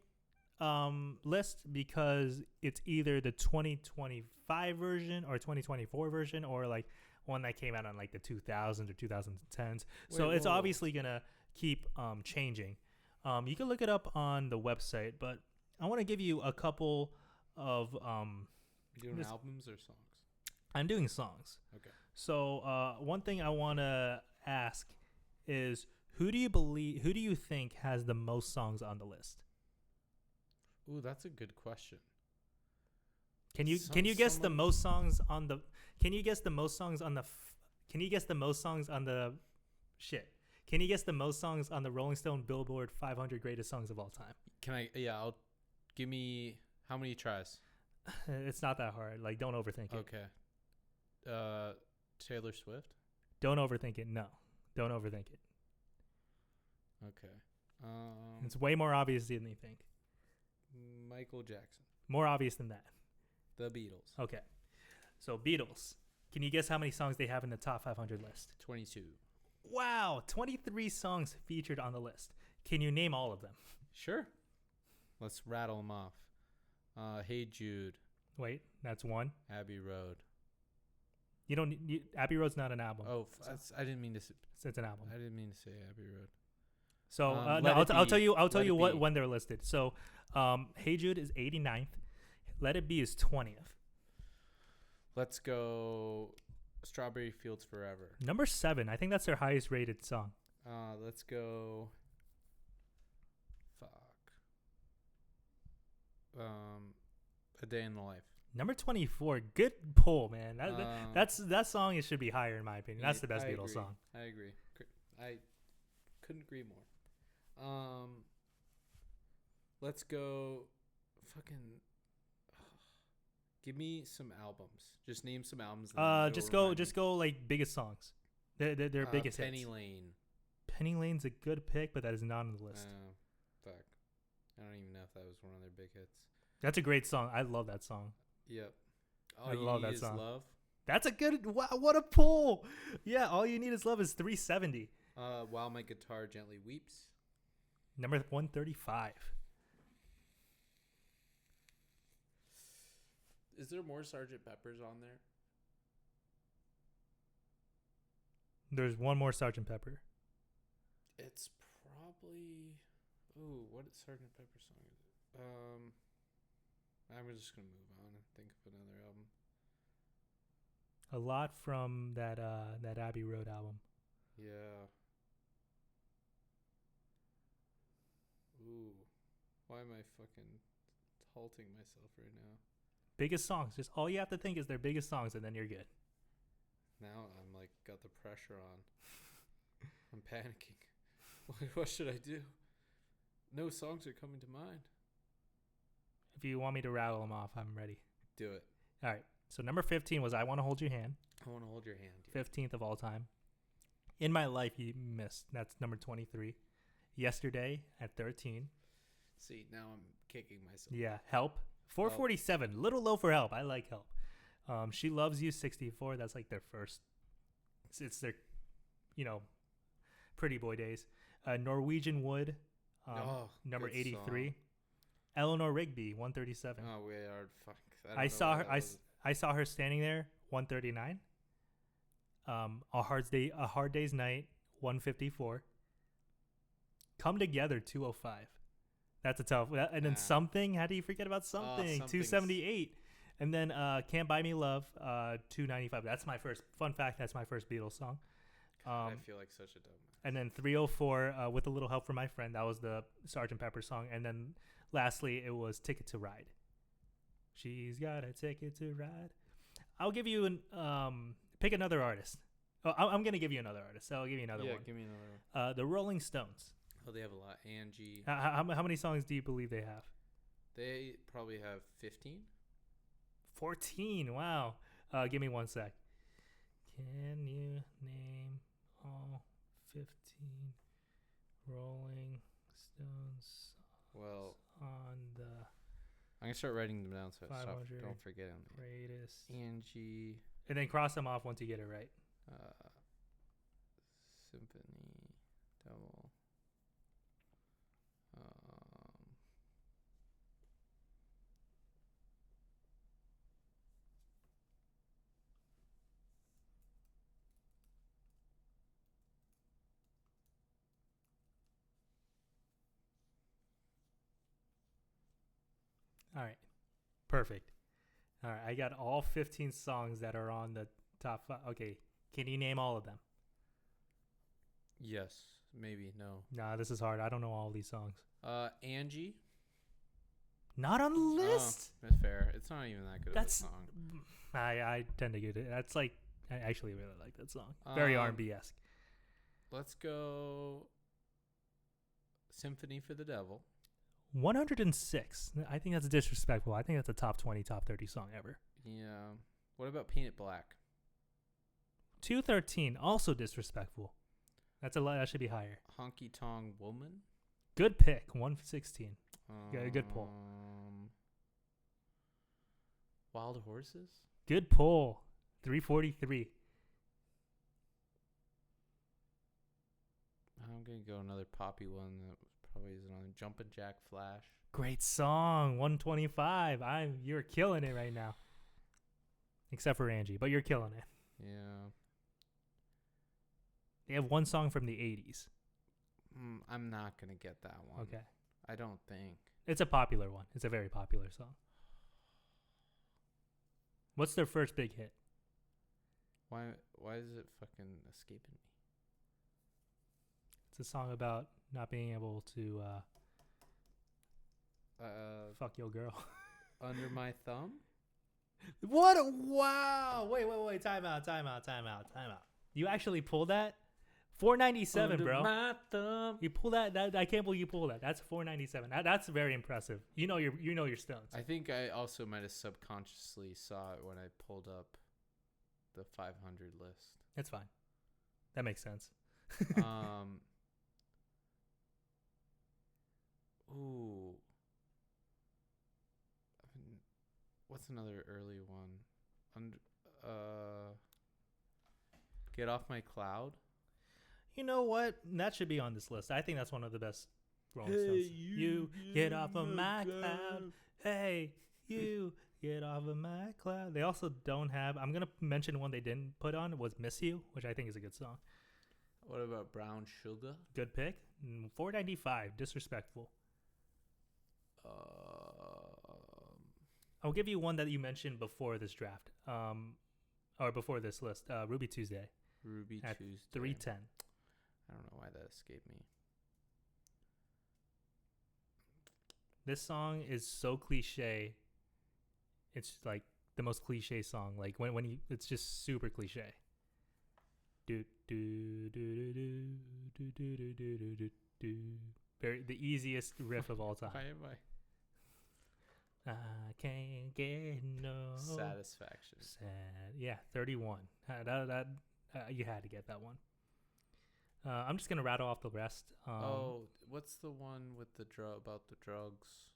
list because it's either the 2025 version or 2024 version or like one that came out on like the 2000s or 2010s. So it's obviously gonna keep changing. You can look it up on the website, but I want to give you a couple of You doing albums or songs? I'm doing songs. Okay. So one thing I want to ask is who do you think has the most songs on the list? Ooh, that's a good question. Can you guess the most songs on the Can you guess the most songs on the Can you guess the most songs on the Can you guess the most songs on the Rolling Stone Billboard 500 greatest songs of all time? Can I I'll give me how many tries? It's not that hard. Like, don't overthink it. Okay. Taylor Swift? Don't overthink it. No. Don't overthink it. Okay. It's way more obvious than you think. Michael Jackson. More obvious than that. The Beatles. Okay. So Beatles. Can you guess how many songs they have in the top 500 list? 22. Wow, 23 songs featured on the list. Can you name all of them? Sure. Let's rattle them off. Hey Jude, Wait, that's one. Abbey Road. You don't. Abbey Road's not an album. Oh, so I didn't mean to. it's an album. I didn't mean to say Abbey Road. So Let no, It I'll Be. tell you. I'll tell Let you It what Be. when they're listed. So, Hey Jude is 89th. Let It Be is 20th. Let's go. Strawberry Fields Forever. Number 7. I think that's their highest rated song. Let's go. Fuck. A Day in the Life. Number 24. Good pull, man. That song should be higher in my opinion. That's the best I Beatles agree. song. I agree. I couldn't agree more. Let's go. Fucking. Give me some albums. Just name some albums. Just go like biggest songs. Their biggest Penny hits. Lane. Penny Lane's a good pick, but that is not on the list. Fuck. I don't even know if that was one of their big hits. That's a great song. I love that song. Yep. I love that song. Love. That's a good. Wow, what a pull! Yeah, All You Need Is Love is 370. While My Guitar Gently Weeps. Number 135. Is there more Sgt. Pepper's on there? There's one more Sgt. Pepper. It's probably. Ooh, what Sgt. Pepper song is it? I'm just gonna move on and think of another album. A lot from that Abbey Road album. Yeah. Ooh, why am I fucking halting myself right now? Biggest songs. Just all you have to think is their biggest songs, and then you're good. Now I'm like got the pressure on. I'm panicking. What should I do? No songs are coming to mind. If you want me to rattle them off, I'm ready. Do it. All right. So number 15 was I Want to Hold Your Hand. I want to hold your hand. Dude. 15th of all time. In My Life, you missed. That's number 23. Yesterday at 13. See, now I'm kicking myself. Yeah. Help. 447. Little low for Help. I like Help. She Loves You, 64. That's like their first. It's their, Pretty Boy days. Norwegian Wood, number good 83. song. Eleanor Rigby, 137. Oh, we are fuck. I saw her standing there, 139. A Hard Day's Night, 154. Come Together, 205. That's a tough. And then Something. How do you forget about Something? 278. And then Can't Buy Me Love, 295. That's my first. Fun fact. That's my first Beatles song. God, I feel like such a dumb. And then 304, With a Little Help from My Friend. That was the Sgt. Pepper song. And then lastly, it was Ticket to Ride. She's got a ticket to ride. I'll give you pick another artist. Oh, I'm going to give you another artist. So I'll give you another one. Yeah, give me another one. The Rolling Stones. Oh, they have a lot. Angie. How many songs do you believe they have? They probably have 15. 14. Wow. Give me one sec. Can you name all 15 Rolling Stones Well, on the I'm going to start writing them down so I 500 don't forget them. greatest? Angie. And then cross them off once you get it right. Symphony. Devil. All right. Perfect. All right. I got all 15 songs that are on the top 5. Okay. Can you name all of them? Yes. Maybe. No. Nah, this is hard. I don't know all these songs. Angie. Not on the list. That's fair. It's not even that good of a song. I tend to get it. That's like I actually really like that song. Very R&B-esque. Let's go Symphony for the Devil. 106. I think that's disrespectful. I think that's a top 20, top 30 song ever. Yeah. What about Paint It Black? 213. Also disrespectful. That's a lot. That should be higher. Honky Tonk Woman. Good pick. 116. Good pull. Wild Horses. Good pull. 343. I'm gonna go another poppy one that probably isn't on Jumpin' Jack Flash. Great song, 125. You're killing it right now. Except for Angie, but you're killing it. Yeah. They have one song from the 80s. I'm not gonna get that one. Okay. I don't think. It's a popular one. It's a very popular song. What's their first big hit? Why is it fucking escaping me? It's a song about not being able to fuck your girl. Under My Thumb? What? Wow. Wait. Time out. You actually pulled that? 497, Under bro. My thumb. You pull that? I can't believe you pulled that. That's 497. That's very impressive. You know your Stones. I think I also might have subconsciously saw it when I pulled up the 500 list. That's fine. That makes sense. Ooh. What's another early one? Get Off My Cloud. You know what? That should be on this list. I think that's one of the best Rolling Stones. You get off of my cloud. Hey, you get off of my cloud. They also don't have. I'm gonna mention one they didn't put on was "Miss You," which I think is a good song. What about Brown Sugar? Good pick. 495. Disrespectful. I'll give you one that you mentioned before this draft, or before this list. Ruby Tuesday. Ruby at Tuesday. 310. I don't know why that escaped me. This song is so cliche. It's like the most cliche song. Like when you, it's just super cliche. Do do do do do do do do do do do. Very the easiest riff of all time. Why am I? I can't get no Satisfaction. Sad. Yeah, 31. That you had to get that one. I'm just gonna rattle off the rest. What's the one with the about the drugs?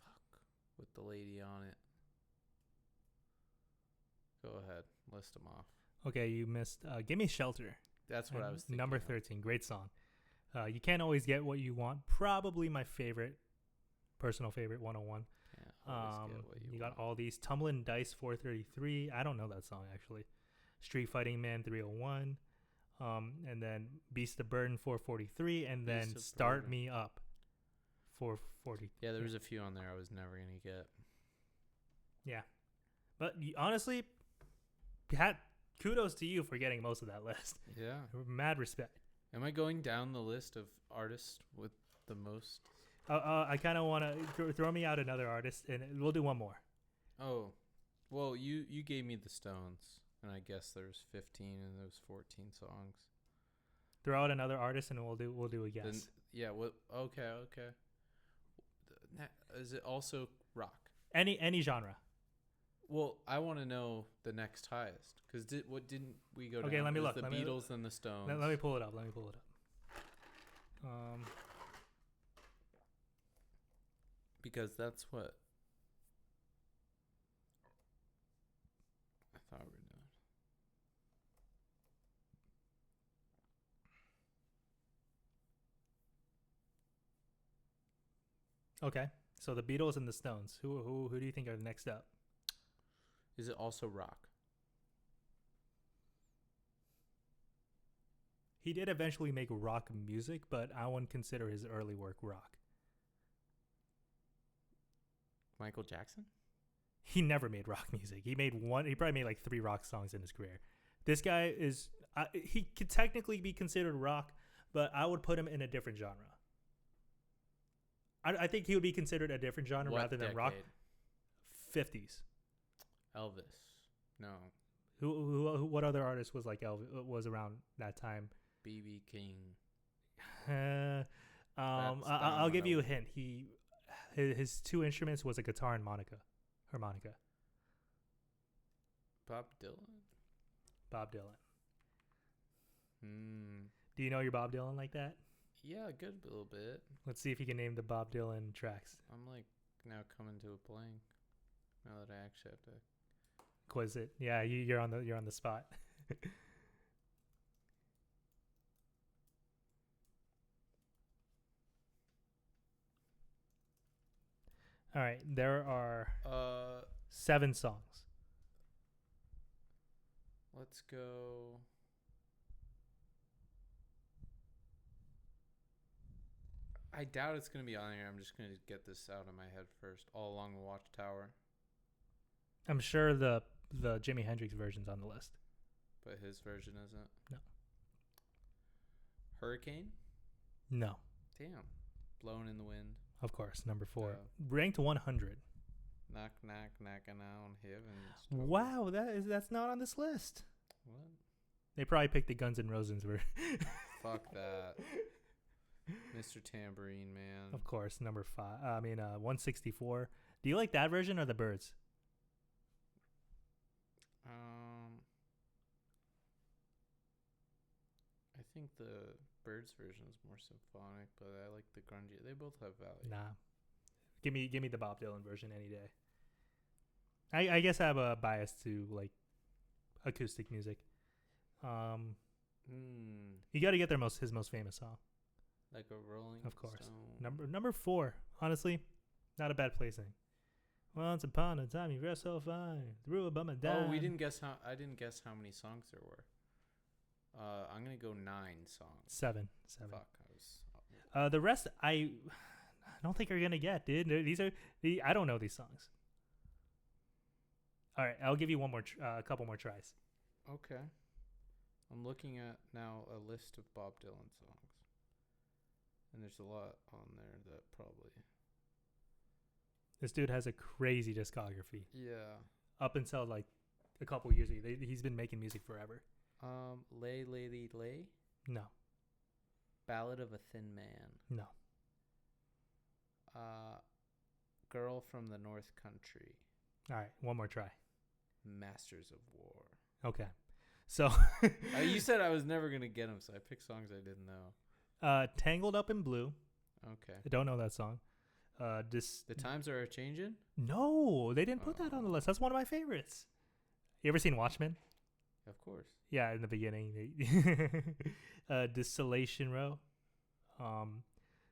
Fuck, with the lady on it. Go ahead, list them off. Okay, you missed. Give Me Shelter. That's what I was thinking. Number 13, great song. You can't always get what you want. Probably my favorite, personal favorite, 101. Yeah, always get what you want. got all these. Tumblin' Dice 433. I don't know that song actually. Street Fighting Man 301. And then Beast of Burden 443. And then Start Burden. Me Up 440. Yeah, there was a few on there I was never going to get. Yeah. But honestly, kudos to you for getting most of that list. Yeah. Mad respect. Am I going down the list of artists with the most? I kind of want to throw me out another artist, and we'll do one more. Oh, well, you gave me the Stones, and I guess there's 15 in those 14 songs. Throw out another artist, and we'll do a guess. Then, yeah. What? Okay. Is it also rock? Any genre. Well, I want to know the next highest because what didn't we go down? Okay, let me look. The Beatles and the Stones. Let me pull it up. Because that's what I thought we were doing. Okay, so the Beatles and the Stones. Who do you think are next up? Is it also rock? He did eventually make rock music, but I wouldn't consider his early work rock. Michael Jackson? He never made rock music. He probably made like 3 rock songs in his career. This guy is, he could technically be considered rock, but I would put him in a different genre. I think he would be considered a different genre rather than rock. 50s. Elvis. No. Who? What other artist was like Elvis? Was around that time? B.B. King. I'll give you a hint. His 2 instruments was a guitar and harmonica. Bob Dylan. Bob Dylan. Hmm. Do you know your Bob Dylan like that? Yeah, a good little bit. Let's see if you can name the Bob Dylan tracks. I'm like now coming to a blank. Now that I actually have to Quiz it. Yeah, you're on the spot. All right, there are Uh, 7 songs. let's go. I doubt it's gonna be on here. I'm just gonna get this out of my head first. All Along the Watchtower, I'm sure the Jimi Hendrix version's on the list. but his version isn't. No. Hurricane. No, Damn. Blowing in the Wind. of course, number 4. Yeah. Ranked 100. Knock knock knocking on heaven's door. Wow, that's not on this list. What? They probably picked the Guns N' Roses version. Fuck that. Mr. Tambourine Man. Of course, number 5. 164. Do you like that version or the Birds? I think the Birds version is more symphonic, but I like the grungy. They both have value. Nah. Give me the Bob Dylan version any day. I guess I have a bias to like acoustic music. You got to get his most famous song. Like a Rolling Of course. Stone. Number 4. Honestly, not a bad placing. Once upon a time, you were so fine. Threw a bum and down. Oh, we didn't guess how. I didn't guess how many songs there were. I'm gonna go 9 songs. 7. Fuck, I was. The rest, I don't think you're gonna get, dude. I don't know these songs. All right, I'll give you a couple more tries. Okay. I'm looking at now a list of Bob Dylan songs, and there's a lot on there that probably. This dude has a crazy discography. Yeah. Up until like a couple years ago, he's been making music forever. Lay Lady Lay. No. Ballad of a Thin Man. No. Girl from the North Country. All right, one more try. Masters of War. Okay. So You said I was never gonna get them, so I picked songs I didn't know. Tangled Up in Blue. Okay. I don't know that song. The Times Are Changing? No, they didn't put that on the list. That's one of my favorites. You ever seen Watchmen? Of course. Yeah, in the beginning. Distillation Row.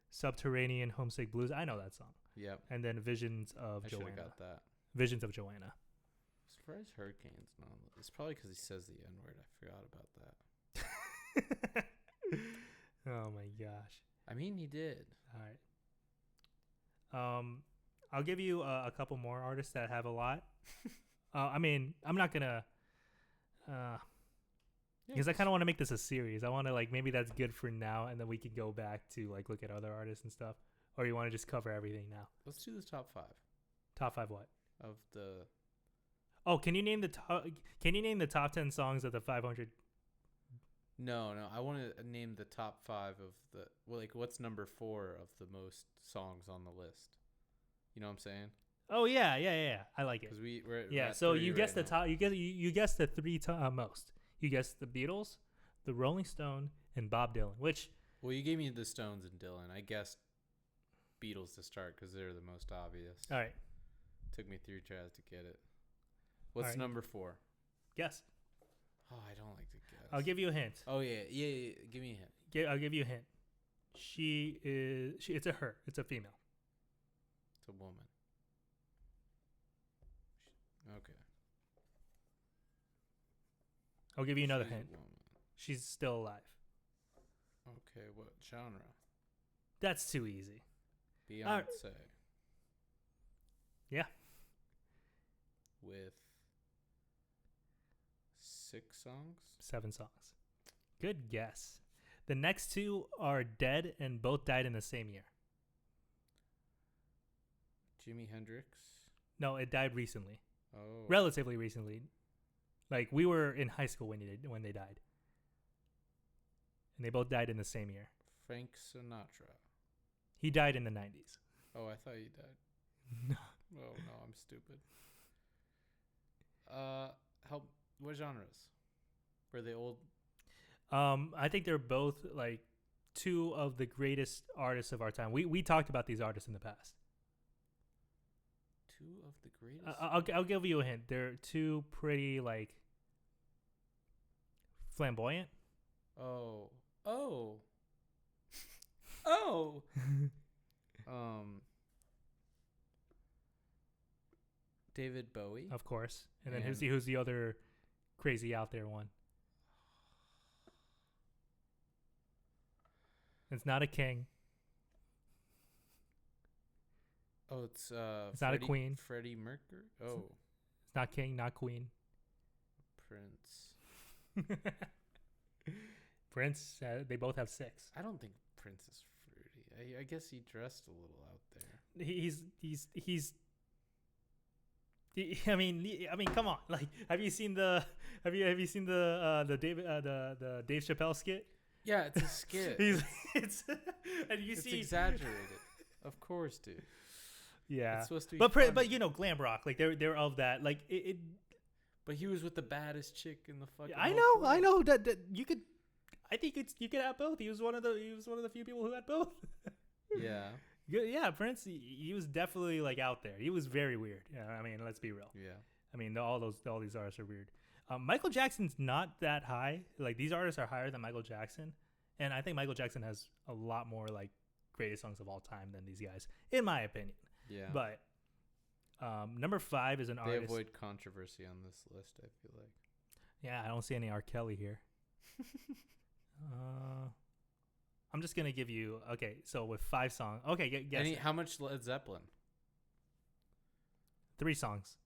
Subterranean Homesick Blues. I know that song. Yep. And then Visions of I should Joanna. have got that. Visions of Joanna. I'm surprised Hurricane's not on the. It's probably because he says the N word. I forgot about that. Oh my gosh. I mean, he did. All right. I'll give you a couple more artists that have a lot. I'm not gonna, because I kind of want to make this a series. I want to maybe that's good for now, and then we can go back to look at other artists and stuff. Or you want to just cover everything now? Let's do the top 5 Top 5 what? of the. Oh, can you name the top? Can you name the top 10 songs of the 500? No. I want to name the top 5 of the. Well, what's number 4 of the most songs on the list? You know what I'm saying? Oh yeah. I like it. Because we're Yeah. at So 3 you right guess the now. top. You guess the 3 most. You guessed the Beatles, the Rolling Stone, and Bob Dylan. Which Well, you gave me the Stones and Dylan. I guessed Beatles to start because they're the most obvious. all right. Took me 3 tries to get it. What's right. number 4? Guess. Oh, I don't like to guess. I'll give you a hint. Oh yeah. Give me a hint. I'll give you a hint. It's a her. It's a female. It's a woman. Okay. I'll give you another She's a hint. woman. She's still alive. Okay, what genre? That's too easy. Beyonce. Yeah. With 6 songs? 7 songs. Good guess. The next 2 are dead and both died in the same year. Jimi Hendrix. No, it died recently. Oh. Relatively recently. We were in high school when they died. And they both died in the same year. Frank Sinatra. He died in the 90s. Oh, I thought you died. No. Oh no, I'm stupid. Help. What genres? Were they old? I think they're both 2 of the greatest artists of our time. We talked about these artists in the past. 2 of the greatest. I'll give you a hint. They're 2 pretty flamboyant. Oh. David Bowie. of course. And then who's the other crazy out there one? It's not a king. Oh, it's not a queen. Freddie Mercury. Oh, It's not king, not queen. Prince. Prince. They both have 6. I don't think Prince is fruity. I guess he dressed a little out there. I mean, come on! Like, have you seen the Dave Chappelle skit? Yeah, it's a skit. It's It's exaggerated. Of course, dude. Yeah, it's supposed to be but funny. glam rock, like they're of that. Like it But he was with the baddest chick in the fucking. I whole know club. that you could. I think you could have both. He was one of the few people who had both. Yeah. Yeah, Prince. He was definitely like out there. He was very weird. Yeah, I mean, let's be real. Yeah. I mean, all these artists are weird. Michael Jackson's not that high. Like, these artists are higher than Michael Jackson, and I think Michael Jackson has a lot more like greatest songs of all time than these guys, in my opinion. Yeah. But number 5 is an They artist. avoid controversy on this list, I feel like. Yeah, I don't see any R. Kelly here. I'm just gonna give you So with 5 songs, guess it. How much Led Zeppelin? 3 songs.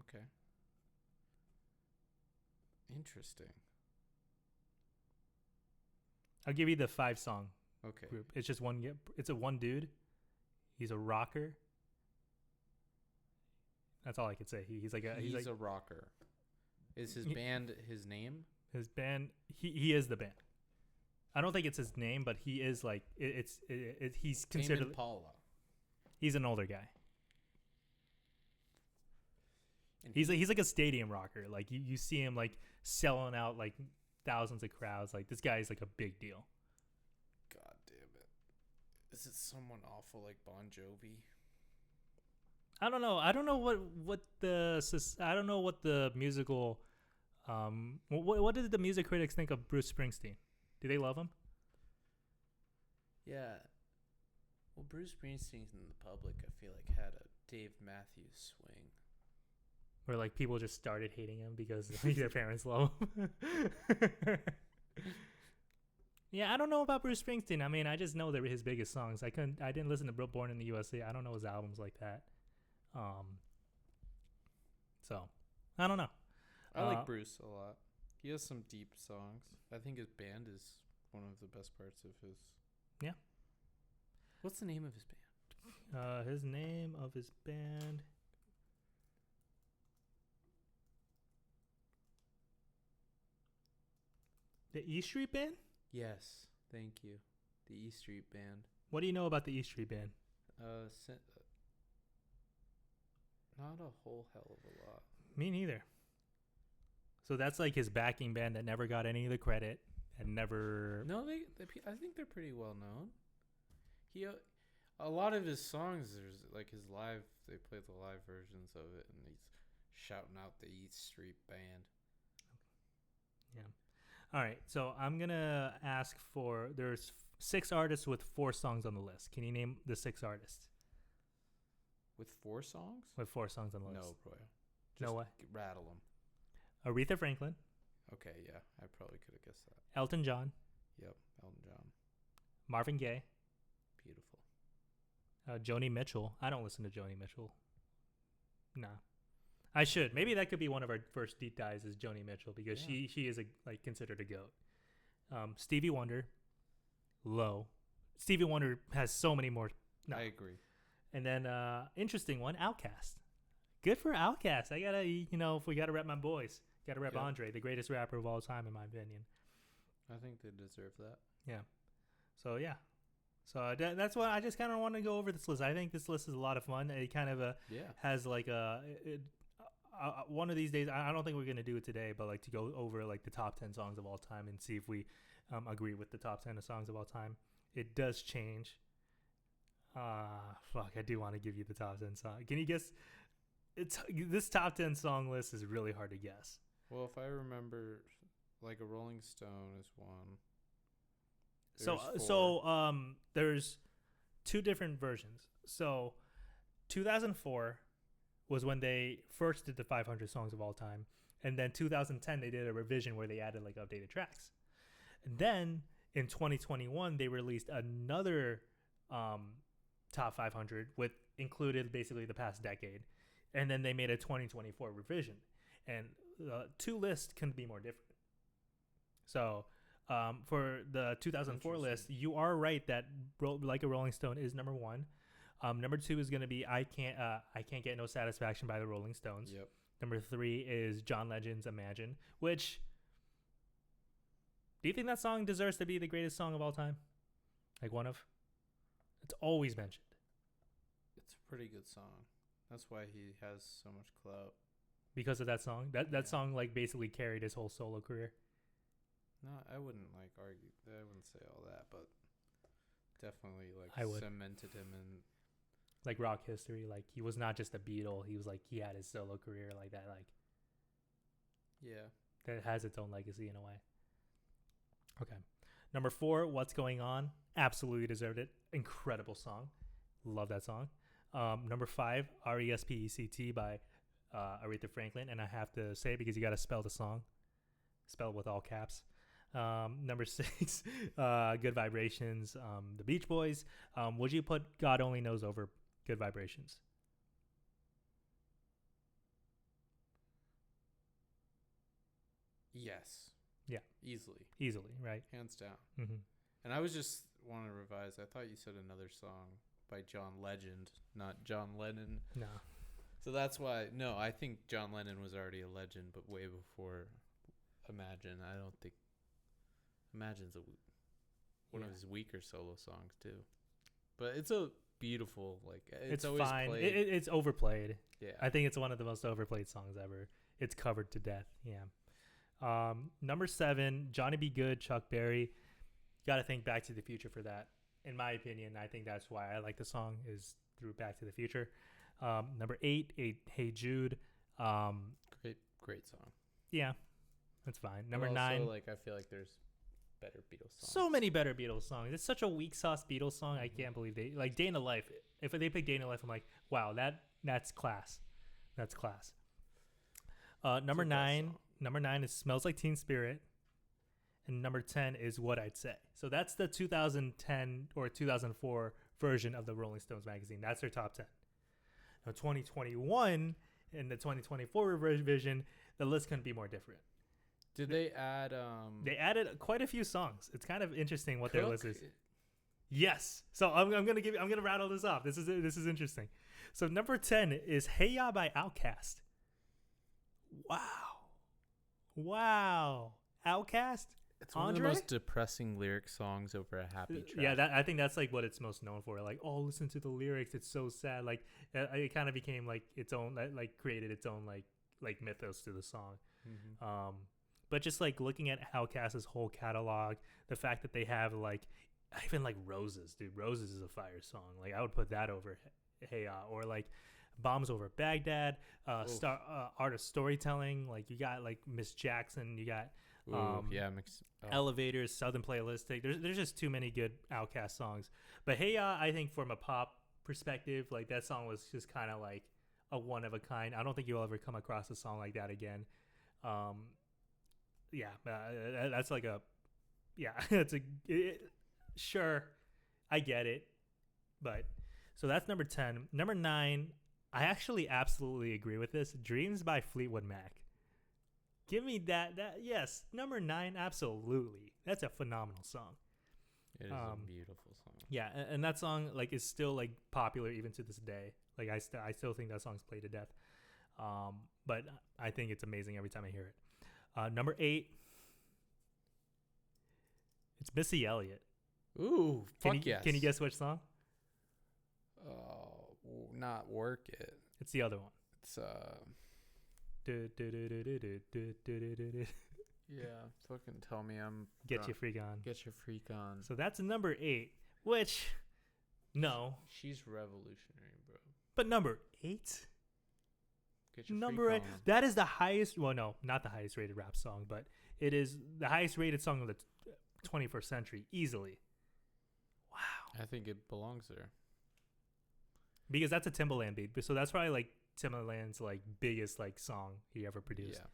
Okay. Interesting. I'll give you the 5 song Okay. group. It's just one. It's a one dude. He's a rocker. That's all I could say. He's like a rocker. Is his band his name? His band. He is the band. I don't think it's his name, but he is like he's considered. Tame Impala. He's an older guy. And He's like a stadium rocker. Like you see him like selling out like thousands of crowds. Like, this guy is like a big deal. God damn it! Is it someone awful like Bon Jovi? I don't know. I don't know what the musical. What did the music critics think of Bruce Springsteen? Do they love him? Yeah. Well, Bruce Springsteen in the public, I feel like, had a Dave Matthews swing. Where like people just started hating him because their parents love him. Yeah, I don't know about Bruce Springsteen. I mean, I just know they're his biggest songs. I didn't listen to Born in the USA. I don't know his albums like that. So I don't know. I like Bruce a lot. He has some deep songs. I think his band is one of the best parts of his. Yeah. What's the name of his band? His name of his band. The E Street Band? Yes, thank you. The E Street Band. What do you know about the E Street Band? Not a whole hell of a lot. Me neither. So that's like his backing band that never got any of the credit and never. No, I think they're pretty well known. A lot of his songs, there's like his live. They play the live versions of it, and he's shouting out the E Street Band. Yeah. All right. So I'm gonna ask for. There's 6 artists with 4 songs on the list. Can you name the 6 artists With 4 songs? with 4 songs on the list? No, bro. No way. Rattle them. Aretha Franklin, Okay, yeah. I probably could have guessed that. Elton John, Yep, Elton John. Marvin Gaye, Beautiful. Joni Mitchell. I don't listen to Joni Mitchell. Nah. I should. Maybe that could be one of our first deep dives is Joni Mitchell because she is considered a goat. Stevie Wonder, low. Stevie Wonder has so many more. No. I agree. And then interesting one, Outkast. Good for Outkast. I gotta, if we gotta rep my boys, gotta rep Andre, the greatest rapper of all time, in my opinion. I think they deserve that. Yeah. So yeah. So that's why I just kind of want to go over this list. I think this list is a lot of fun. It kind of has like one of these days. I don't think we're gonna do it today, but like to go over like the top 10 songs of all time and see if we agree with the top 10 of songs of all time. It does change. Fuck! I do want to give you the top 10 song. Can you guess? This top 10 song list is really hard to guess. Well, if I remember, like a Rolling Stone is one. There's 2 different versions. So 2004 was when they first did the 500 songs of all time, and then 2010 they did a revision where they added like updated tracks. And then in 2021 they released another top 500 with included basically the past decade, and then they made a 2024 revision, and two lists couldn't be more different. So for the 2004 list, you are right that Like a Rolling Stone is number one. Number two is going to be I Can't Get No Satisfaction by the Rolling Stones. Yep. Number three is John Legend's Imagine, which, do you think that song deserves to be the greatest song of all time? Like one of? It's always mentioned. It's a pretty good song. That's why he has so much clout. Because of that song? That song like basically carried his whole solo career. No, I wouldn't like argue. I wouldn't say all that, but definitely like I would. cemented him in Like rock history. Like he was not just a Beatle. He was like, he had his solo career like that. Like, yeah. that has its own legacy in a way. Okay. Number four, What's Going On? Absolutely deserved it. Incredible song. Love that song. Number five, Respect by Aretha Franklin. And I have to say it because you got to spell the song. Spell it with all caps. Number six, Good Vibrations, the Beach Boys. Would you put God Only Knows over Good Vibrations? Yes. Yeah. Easily, right? Hands down. Mm-hmm. And I was just want to revise. I thought you said another song by John Legend, not John Lennon. No. So that's why. No, I think John Lennon was already a legend, but way before Imagine. I don't think Imagine's one of his weaker solo songs too. But it's a beautiful, like it's always fine. played. It's overplayed. Yeah. I think it's one of the most overplayed songs ever. It's covered to death. Yeah. Number seven, Johnny B. Good, Chuck Berry. Got to think Back to the Future for that. In my opinion, I think that's why I like the song is through Back to the Future. Number eight, Hey Jude. Great song. Yeah, that's fine. Number also, nine. like I feel like there's better Beatles songs. So many better Beatles songs. It's such a weak sauce Beatles song. I can't believe they like Day in the Life. If they pick Day in the Life, I'm like, wow, that's class. That's class. Number nine. Number nine is Smells Like Teen Spirit. And number 10 is What I'd Say. So that's the 2010 or 2004 version of the Rolling Stones magazine. That's their top 10. Now 2021 and the 2024 revision, the list couldn't be more different. Did they add They added quite a few songs. It's kind of interesting what their Cook? list is. Yes. So I'm gonna rattle this off. This is interesting. So number 10 is Hey Ya by Outkast. Wow. Outkast? It's one of the most depressing lyric songs over a happy track. Yeah, I think that's like what it's most known for. Like, oh, listen to the lyrics. It's so sad. Like, it kind of became like its own, like created its own like mythos to the song. Mm-hmm. But just like looking at Outkast's whole catalog, the fact that they have like even like Roses, dude. Roses is a fire song. Like I would put that over Hey Ya, or like Bombs Over Baghdad, Art of Storytelling. Like you got like Miss Jackson. You got Elevators, Southern Playalistic. There's just too many good Outkast songs. But Hey Ya, I think from a pop perspective, like that song was just kind of like a one of a kind. I don't think you'll ever come across a song like that again. That's like a, it's sure, I get it. But so that's number 10. Number 9, I actually absolutely agree with this. Dreams by Fleetwood Mac. Give me that. Yes, number 9, absolutely. That's a phenomenal song. It is a beautiful song. Yeah, and that song like is still like popular even to this day. Like I still think that song's played to death. But I think it's amazing every time I hear it. Number 8, it's Missy Elliott. Ooh, yes. Can you guess which song? Not Work It. It's the other one. It's fucking tell me I'm Get Your Freak On. Get Your Freak On. So that's number 8, which no. She's revolutionary, bro. But number 8? Get Your Number Freak 8. On. That is the highest, well no, not the highest rated rap song, but it is the highest rated song of the 21st century easily. Wow. I think it belongs there. Because that's a Timbaland beat. So that's probably like Timbaland's like biggest like song he ever produced. Yeah.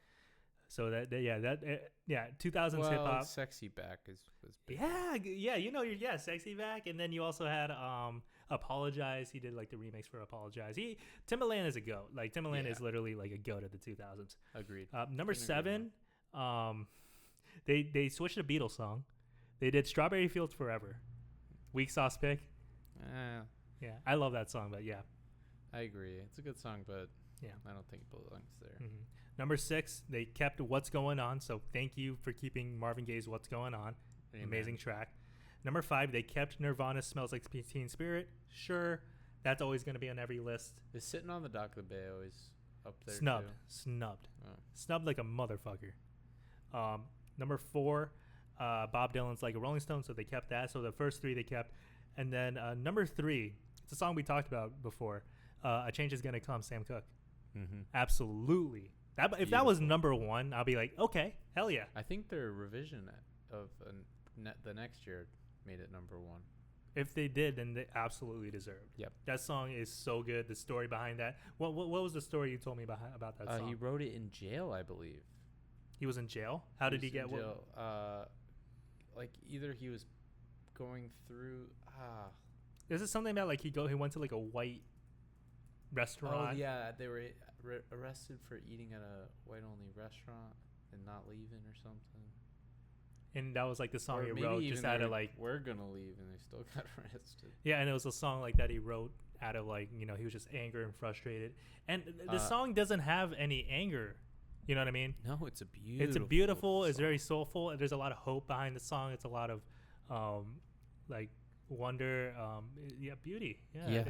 So 2000s Well, hip hop. Sexy Back was big. Yeah, Sexy Back, and then you also had Apologize. He did like the remix for Apologize. Timbaland is a goat. Like Timbaland is literally like a goat of the 2000s. Agreed. Number 7, they switched a Beatles song. They did Strawberry Fields Forever. Weak Sauce Pick. Yeah, I love that song, but yeah. I agree. It's a good song, but yeah, I don't think it belongs there. Mm-hmm. Number 6, they kept What's Going On. So thank you for keeping Marvin Gaye's What's Going On. Amen. Amazing track. Number 5, they kept Nirvana's Smells Like Teen Spirit. Sure, that's always going to be on every list. Is Sitting on the Dock of the Bay always up there Snubbed. too? Oh. Snubbed like a motherfucker. Number 4, Bob Dylan's Like a Rolling Stone. So they kept that. So the first 3 they kept. And then number 3, it's a song we talked about before. A Change Is Gonna Come, Sam Cooke. Mm-hmm. Absolutely. If that was number 1, I'll be like, okay, hell yeah. I think their revision of the next year made it number 1. If they did, then they absolutely deserved. Yep. That song is so good. The story behind that. What was the story you told me about that song? He wrote it in jail, I believe. He was in jail? How did he get jail? Like either he was going through. Is it something about like he went to like a white restaurant? Oh yeah, they were arrested for eating at a white-only restaurant and not leaving or something. And that was like the song Or he maybe wrote even just out of like, we're gonna leave, and they still got arrested. Yeah, and it was a song like that he wrote out of like, he was just angry and frustrated. And the song doesn't have any anger. You know what I mean? No, it's a beautiful. It's a beautiful. It's very soulful. And there's a lot of hope behind the song. It's a lot of, like wonder. Beauty. Yeah.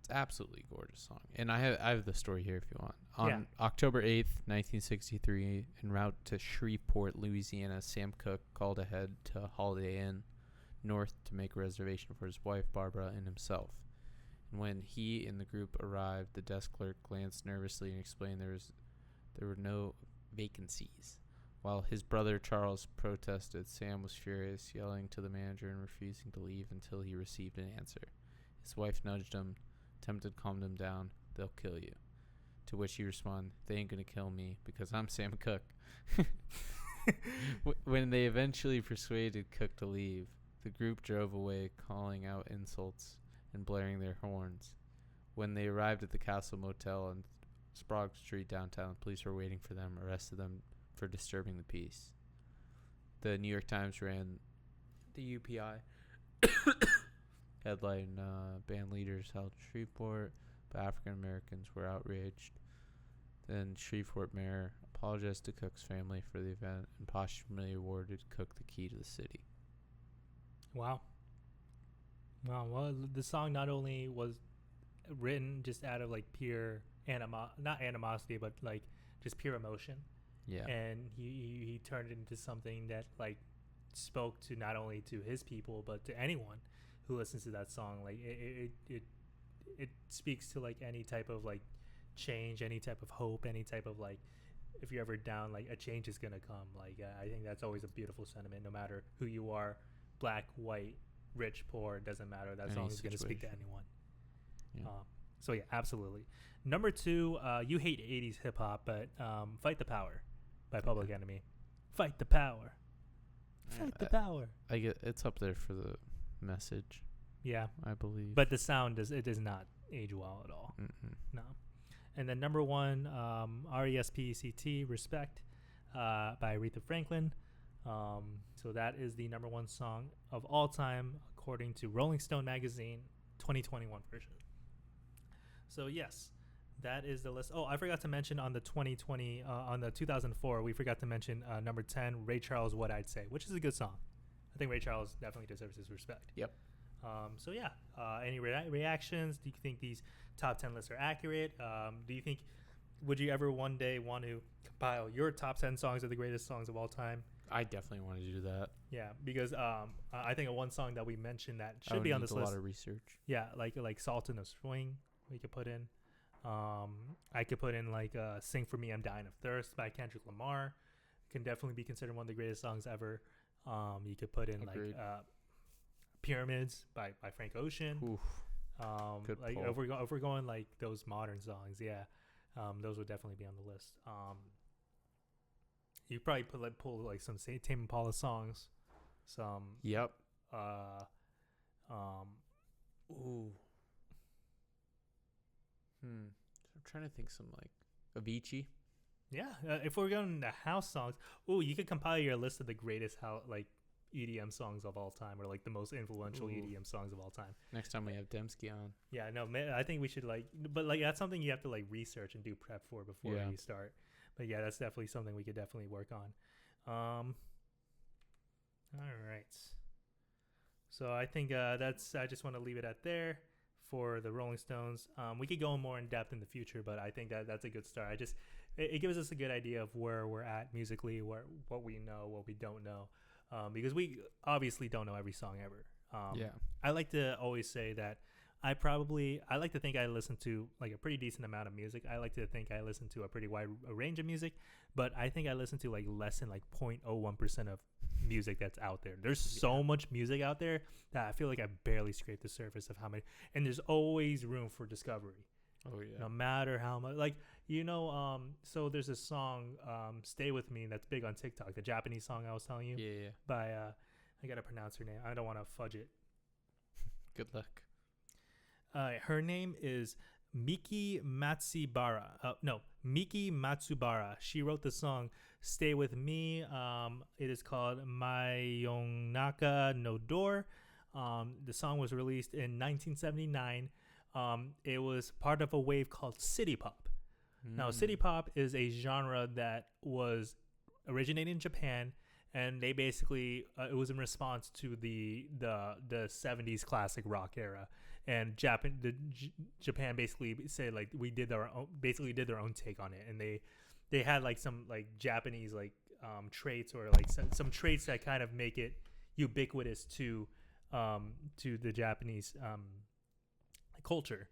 It's absolutely gorgeous song. And I have the story here if you want. On October 8th, 1963, en route to Shreveport, Louisiana, Sam Cooke called ahead to Holiday Inn North to make a reservation for his wife, Barbara, and himself. And when he and the group arrived, the desk clerk glanced nervously and explained there were no vacancies. While his brother Charles protested, Sam was furious, yelling to the manager and refusing to leave until he received an answer. His wife nudged him, attempted to calm him down. "They'll kill you." To which he responded, "They ain't gonna kill me because I'm Sam Cooke." When they eventually persuaded Cooke to leave, the group drove away, calling out insults and blaring their horns. When they arrived at the Castle Motel on Sprague Street downtown, police were waiting for them, arrested them for disturbing the peace. The New York Times ran the UPI headline, band leaders held Shreveport, but African Americans were outraged. Then Shreveport mayor apologized to Cooke's family for the event and posthumously awarded Cooke the key to the city. Wow. Well, the song not only was written just out of like pure not animosity, but like just pure emotion. Yeah. And he turned it into something that like spoke to not only to his people but to anyone who listens to that song. Like it speaks to like any type of like change, any type of hope, any type of like, if you're ever down, like a change is gonna come. Like I think that's always a beautiful sentiment, no matter who you are, black, white, rich, poor, it doesn't matter. That song is gonna speak to anyone. Yeah. So yeah, absolutely. Number 2, you hate 80s hip hop, but Fight the Power by Public Enemy. Fight the power. Fight the power. I get it's up there for the message. Yeah, I believe. but the sound does not age well at all. Mm-mm. No. And then number 1, RESPECT, Respect, by Aretha Franklin. So that is the number 1 song of all time, according to Rolling Stone magazine, 2021 version. So yes, that is the list. Oh, I forgot to mention on the 2020, on the 2004, we forgot to mention number 10, Ray Charles, What I'd Say, which is a good song. I think Ray Charles definitely deserves his respect. Yep. So yeah, any reactions? Do you think these top 10 lists are accurate? Do you think, would you ever one day want to compile your top 10 songs of the greatest songs of all time? I definitely want to do that. Yeah, because I think one song that we mentioned that should be on this list. A lot of research. Yeah, like Salt in the Swing we could put in. I could put in like Sing For Me, I'm Dying of Thirst by Kendrick Lamar. Can definitely be considered one of the greatest songs ever. You could put in Agreed. Like Pyramids by Frank Ocean. Oof. Good Like pull. if we're going like those modern songs, yeah, those would definitely be on the list. You probably pull like some say Tame Impala songs, some Yep. uh um Ooh. I'm trying to think some like Avicii. yeah. If we're going to house songs, oh, you could compile your list of the greatest like EDM songs of all time, or like the most influential Ooh. EDM songs of all time. Next time we have Dembski on. Yeah, no, man, I think we should but like that's something you have to like research and do prep for before Yeah. you start. But yeah, that's definitely something we could definitely work on. All right. So I think that's. I just want to leave it at there for the Rolling Stones. We could go more in depth in the future, but I think that's a good start. It gives us a good idea of where we're at musically, what we know, what we don't know, because we obviously don't know every song ever. Yeah. I like to always say that I like to think I listen to like a pretty decent amount of music. I like to think I listen to a pretty wide range of music, but I think I listen to like less than like 0.01% of music that's out there. There's so much music out there that I feel like I barely scraped the surface of how many, and there's always room for discovery. Oh yeah. No matter how much, like, so there's a song, Stay With Me, that's big on TikTok, the Japanese song I was telling you Yeah. by, I gotta pronounce her name. I don't want to fudge it. Good luck. Her name is Miki Matsubara. Miki Matsubara. She wrote the song "Stay With Me." It is called Mayonaka no Door. The song was released in 1979. It was part of a wave called city pop. Now, city pop is a genre that was originated in Japan, and they basically it was in response to the 70s classic rock era. And Japan basically said like we did their own, basically did their own take on it, and they had like some like Japanese like traits, or like some traits that kind of make it ubiquitous to the Japanese culture.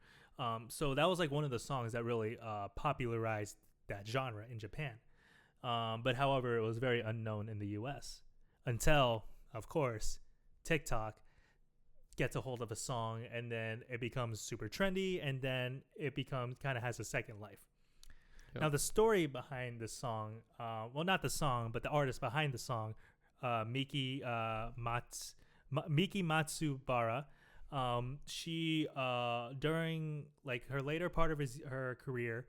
So that was like one of the songs that really popularized that genre in Japan. But however, it was very unknown in the U.S. until, of course, TikTok gets a hold of a song, and then it becomes super trendy, and then it becomes kind of has a second life. Yep. Now, the story behind the song, well, not the song, but the artist behind the song, Miki Matsubara, she during like her later part of her career,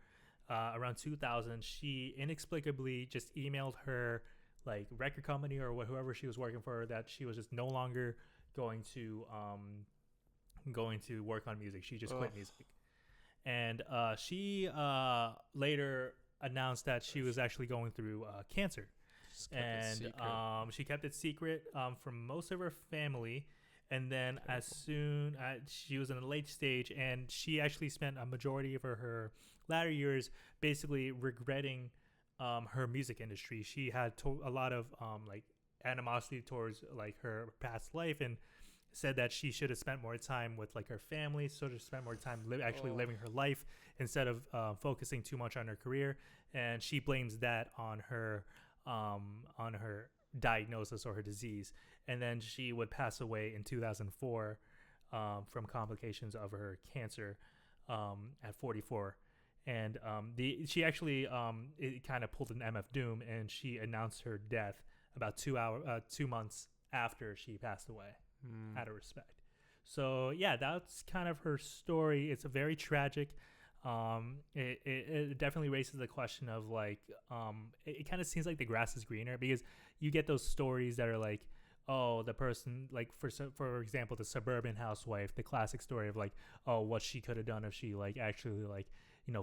around 2000, she inexplicably just emailed her like record company or whoever she was working for that she was just no longer going to work on music. She just quit music, and she later announced that she was actually going through cancer, and she kept it secret from most of her family. And then as soon as she was in a late stage, and she actually spent a majority of her latter years basically regretting her music industry. She had a lot of like animosity towards like her past life, and said that she should have spent more time with like her family, sort of spent more time living her life instead of focusing too much on her career. And she blames that on her diagnosis or her disease. And then she would pass away in 2004 from complications of her cancer at 44. And she actually it kind of pulled an MF Doom, and she announced her death about 2 months after she passed away, out of respect. So yeah, that's kind of her story. It's a very tragic. It definitely raises the question of like, it kind of seems like the grass is greener, because you get those stories that are like, oh, the person, like for example, the suburban housewife, the classic story of like, oh, what she could have done if she like actually like,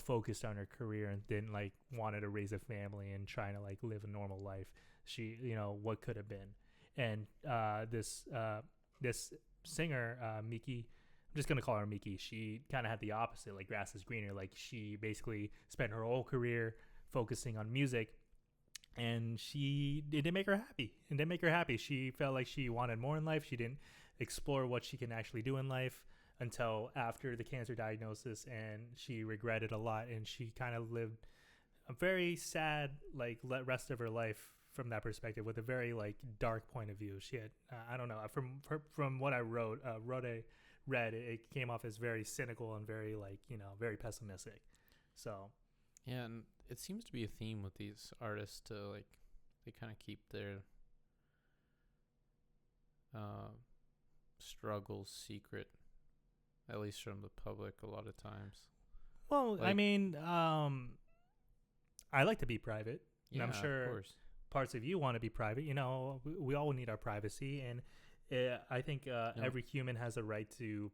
focused on her career and didn't like wanted to raise a family and trying to like live a normal life. She, what could have been. And this singer, Miki, I'm just gonna call her Miki. She kind of had the opposite, like grass is greener. Like she basically spent her whole career focusing on music, and it didn't make her happy. It didn't make her happy. She felt like she wanted more in life. She didn't explore what she can actually do in life until after the cancer diagnosis, and she regretted a lot. And she kind of lived a very sad, like, rest of her life from that perspective, with a very like dark point of view. She had, I don't know, from what I wrote read, it came off as very cynical and very like very pessimistic. So Yeah, and it seems to be a theme with these artists to like they kind of keep their struggles secret, at least from the public a lot of times. well, I Like- mean, I like to be private, and I'm Yeah, sure of course. parts of you want to be private. We all need our privacy, and I think every human has a right to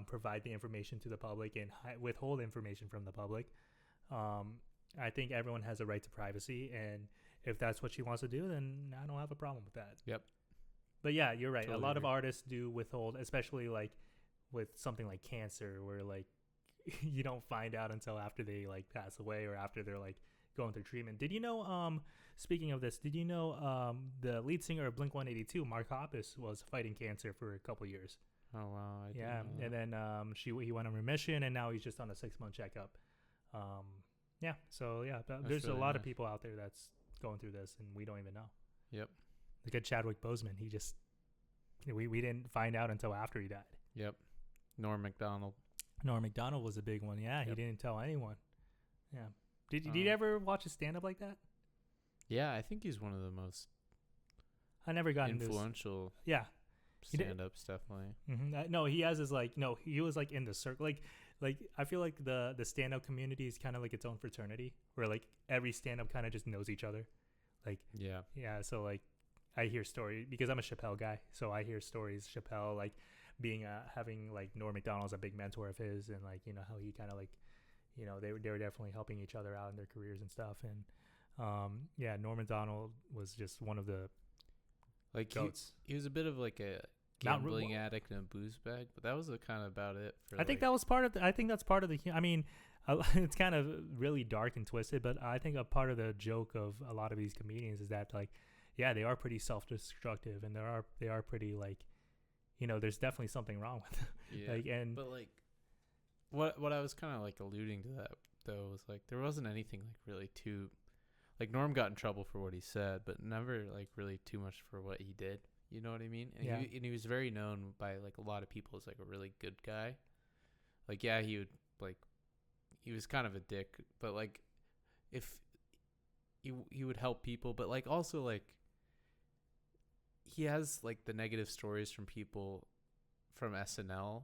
provide the information to the public and withhold information from the public. I think everyone has a right to privacy, and if that's what she wants to do, then I don't have a problem with that. Yep. But yeah, you're right. Totally A lot of agree. artists do withhold, especially like with something like cancer, where like you don't find out until after they like pass away or after they're like going through treatment. Did you know? Speaking of this, did you know the lead singer of Blink-182, Mark Hoppus, was fighting cancer for a couple years? Oh wow. I Yeah, didn't know and that. then he went on remission, and now he's just on a 6-month checkup. Yeah, so yeah, there's really a lot of nice. people out there that's going through this, and we don't even know. Yep. Look at Chadwick Boseman. He just we didn't find out until after he died. Yep. Norm Macdonald. Norm Macdonald was a big one. Yeah, he Yep. didn't tell anyone. Yeah. Did you ever watch a stand up like that? Yeah, I think he's one of the most I never got into this. influential Yeah. He did- stand-ups, definitely. No, he has his like no, he was like in the circle like I feel like the stand up community is kind of like its own fraternity where like every stand up kind of just knows each other. Like Yeah. yeah, so like I hear stories because I'm a Chappelle guy, so I hear stories Chappelle like being having like Norm Macdonald as a big mentor of his, and like how he kind of like they were definitely helping each other out in their careers and stuff, and yeah, Norm Macdonald was just one of the Like goats. he was a bit of like a Not gambling addict and a booze bag, but that was kind of about it. For I think that was part of I think that's part of the I mean it's kind of really dark and twisted, but I think a part of the joke of a lot of these comedians is that like yeah, they are pretty self-destructive, and they are pretty like there's definitely something wrong with them. Yeah. Like and But like, what I was kind of like alluding to that though was like there wasn't anything like really too, like Norm got in trouble for what he said, but never like really too much for what he did. You know what I mean? And Yeah. he was very known by like a lot of people as like a really good guy. Like yeah, he would like he was kind of a dick, but like if he would help people, but like also like he has like the negative stories from people from SNL,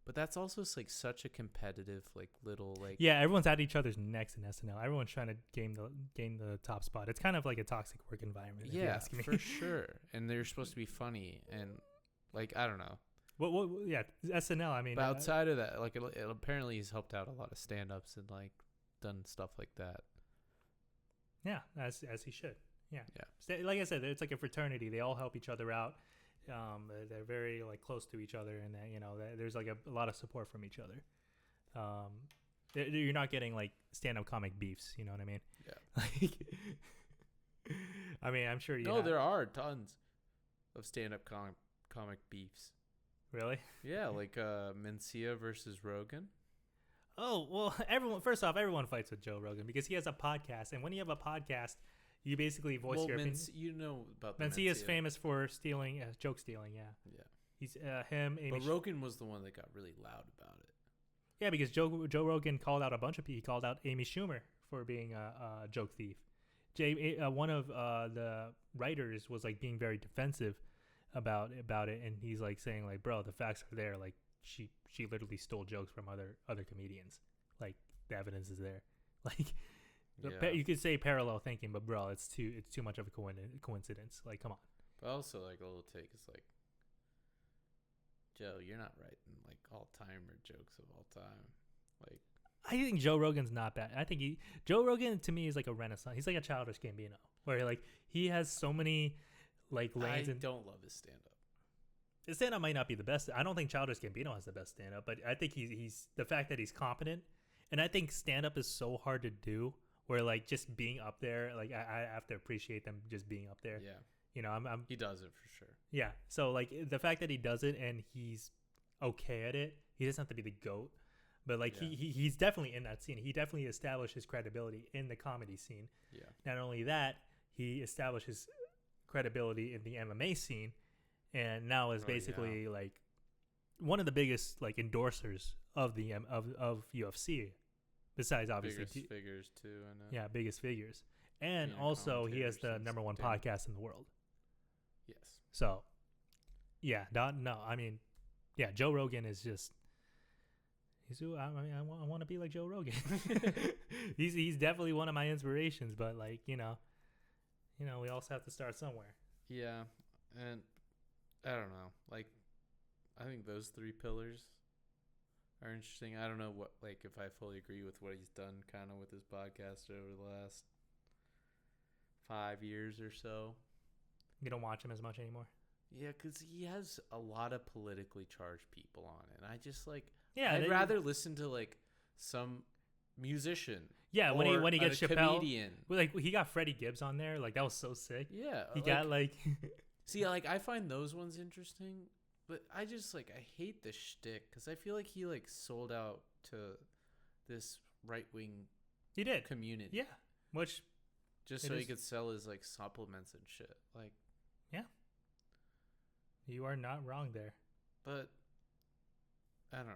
but that's also like such a competitive like little like yeah, everyone's at each other's necks in SNL. Everyone's trying to gain the top spot. It's kind of like a toxic work environment. If you yeah, ask me. for sure. And they're supposed to be funny and like I don't know. What yeah, SNL. I mean, But outside of that, like it apparently he's helped out a lot of stand-ups and like done stuff like that. yeah, as he should. Yeah. Yeah. Like I said, it's like a fraternity. They all help each other out. They're very like close to each other, and there's like a lot of support from each other. You're not getting like stand-up comic beefs. You know what I mean? Yeah. Like, I mean, I'm sure you. No, have. there are tons of stand-up comic beefs. Really? Yeah, like Mencia versus Rogan. Oh well, First off, everyone fights with Joe Rogan because he has a podcast, and when you have a podcast, you basically voice your opinion. You know about the Mencia is Mencia. famous for stealing, joke stealing. Yeah, Yeah. he's him. Amy But Rogan was the one that got really loud about it. Yeah, because Joe Rogan called out a bunch of people. He called out Amy Schumer for being a joke thief. One of the writers was like being very defensive about it, and he's like saying like, "Bro, the facts are there. Like she literally stole jokes from other comedians. Like the evidence is there. Like you could say parallel thinking, but bro, it's too much of a coincidence. Like come on." But also like a little take is like, Joe, you're not writing like all-timer jokes of all time. Like I think Joe Rogan's not bad. I think Joe Rogan to me is like a renaissance. He's like a Childish Gambino, where like he has so many like lanes. I and don't love his stand-up. his stand up might not be the best. I don't think Childish Gambino has the best stand up, but I think he's the fact that he's competent, and I think stand up is so hard to do. Where like just being up there, like I have to appreciate them just being up there. Yeah, You know, I'm he does it for sure. yeah. So like the fact that he does it and he's okay at it, he doesn't have to be the GOAT, but like Yeah. he's definitely in that scene. He definitely established his credibility in the comedy scene. Yeah, Not only that, he established his credibility in the MMA scene, and now is Oh, basically like one of the biggest like endorsers of the of UFC, besides obviously biggest figures too. I know. yeah, biggest figures, and Being a also he has the commentator number one since day. podcast in the world. Yes. So, yeah, no, I mean, yeah, Joe Rogan is just. I mean, I want to be like Joe Rogan. he's definitely one of my inspirations, but like you know, we also have to start somewhere. Yeah, and I don't know. Like, I think those 3 pillars are interesting. I don't know what like if I fully agree with what he's done, kind of with his podcast over the last 5 years or so. You don't watch him as much anymore. Yeah, because he has a lot of politically charged people on it, and I just like. Yeah, I'd rather listen to like some musician. Yeah, when he gets Chappelle, comedian. like he got Freddie Gibbs on there, like that was so sick. Yeah, he got like. See, like I find those ones interesting, but I just like I hate the shtick because I feel like he like sold out to this right wing. He did community. Yeah, which just so he could sell his like supplements and shit. Like, yeah, you are not wrong there. But I don't know.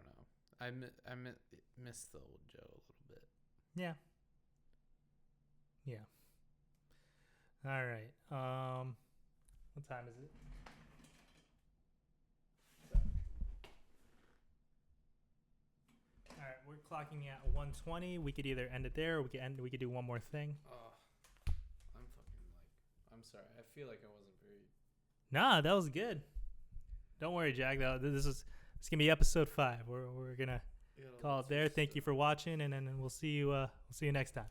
I miss the old Joe a little bit. Yeah. Yeah. All right. What time is it? All right, we're clocking at 1:20. We could either end it there, or we could do one more thing. I'm sorry. I feel like I wasn't very. Nah, that was good. Don't worry, Jack. It's gonna be episode 5. We're gonna call it there. Thank you for watching, and then we'll see you next time.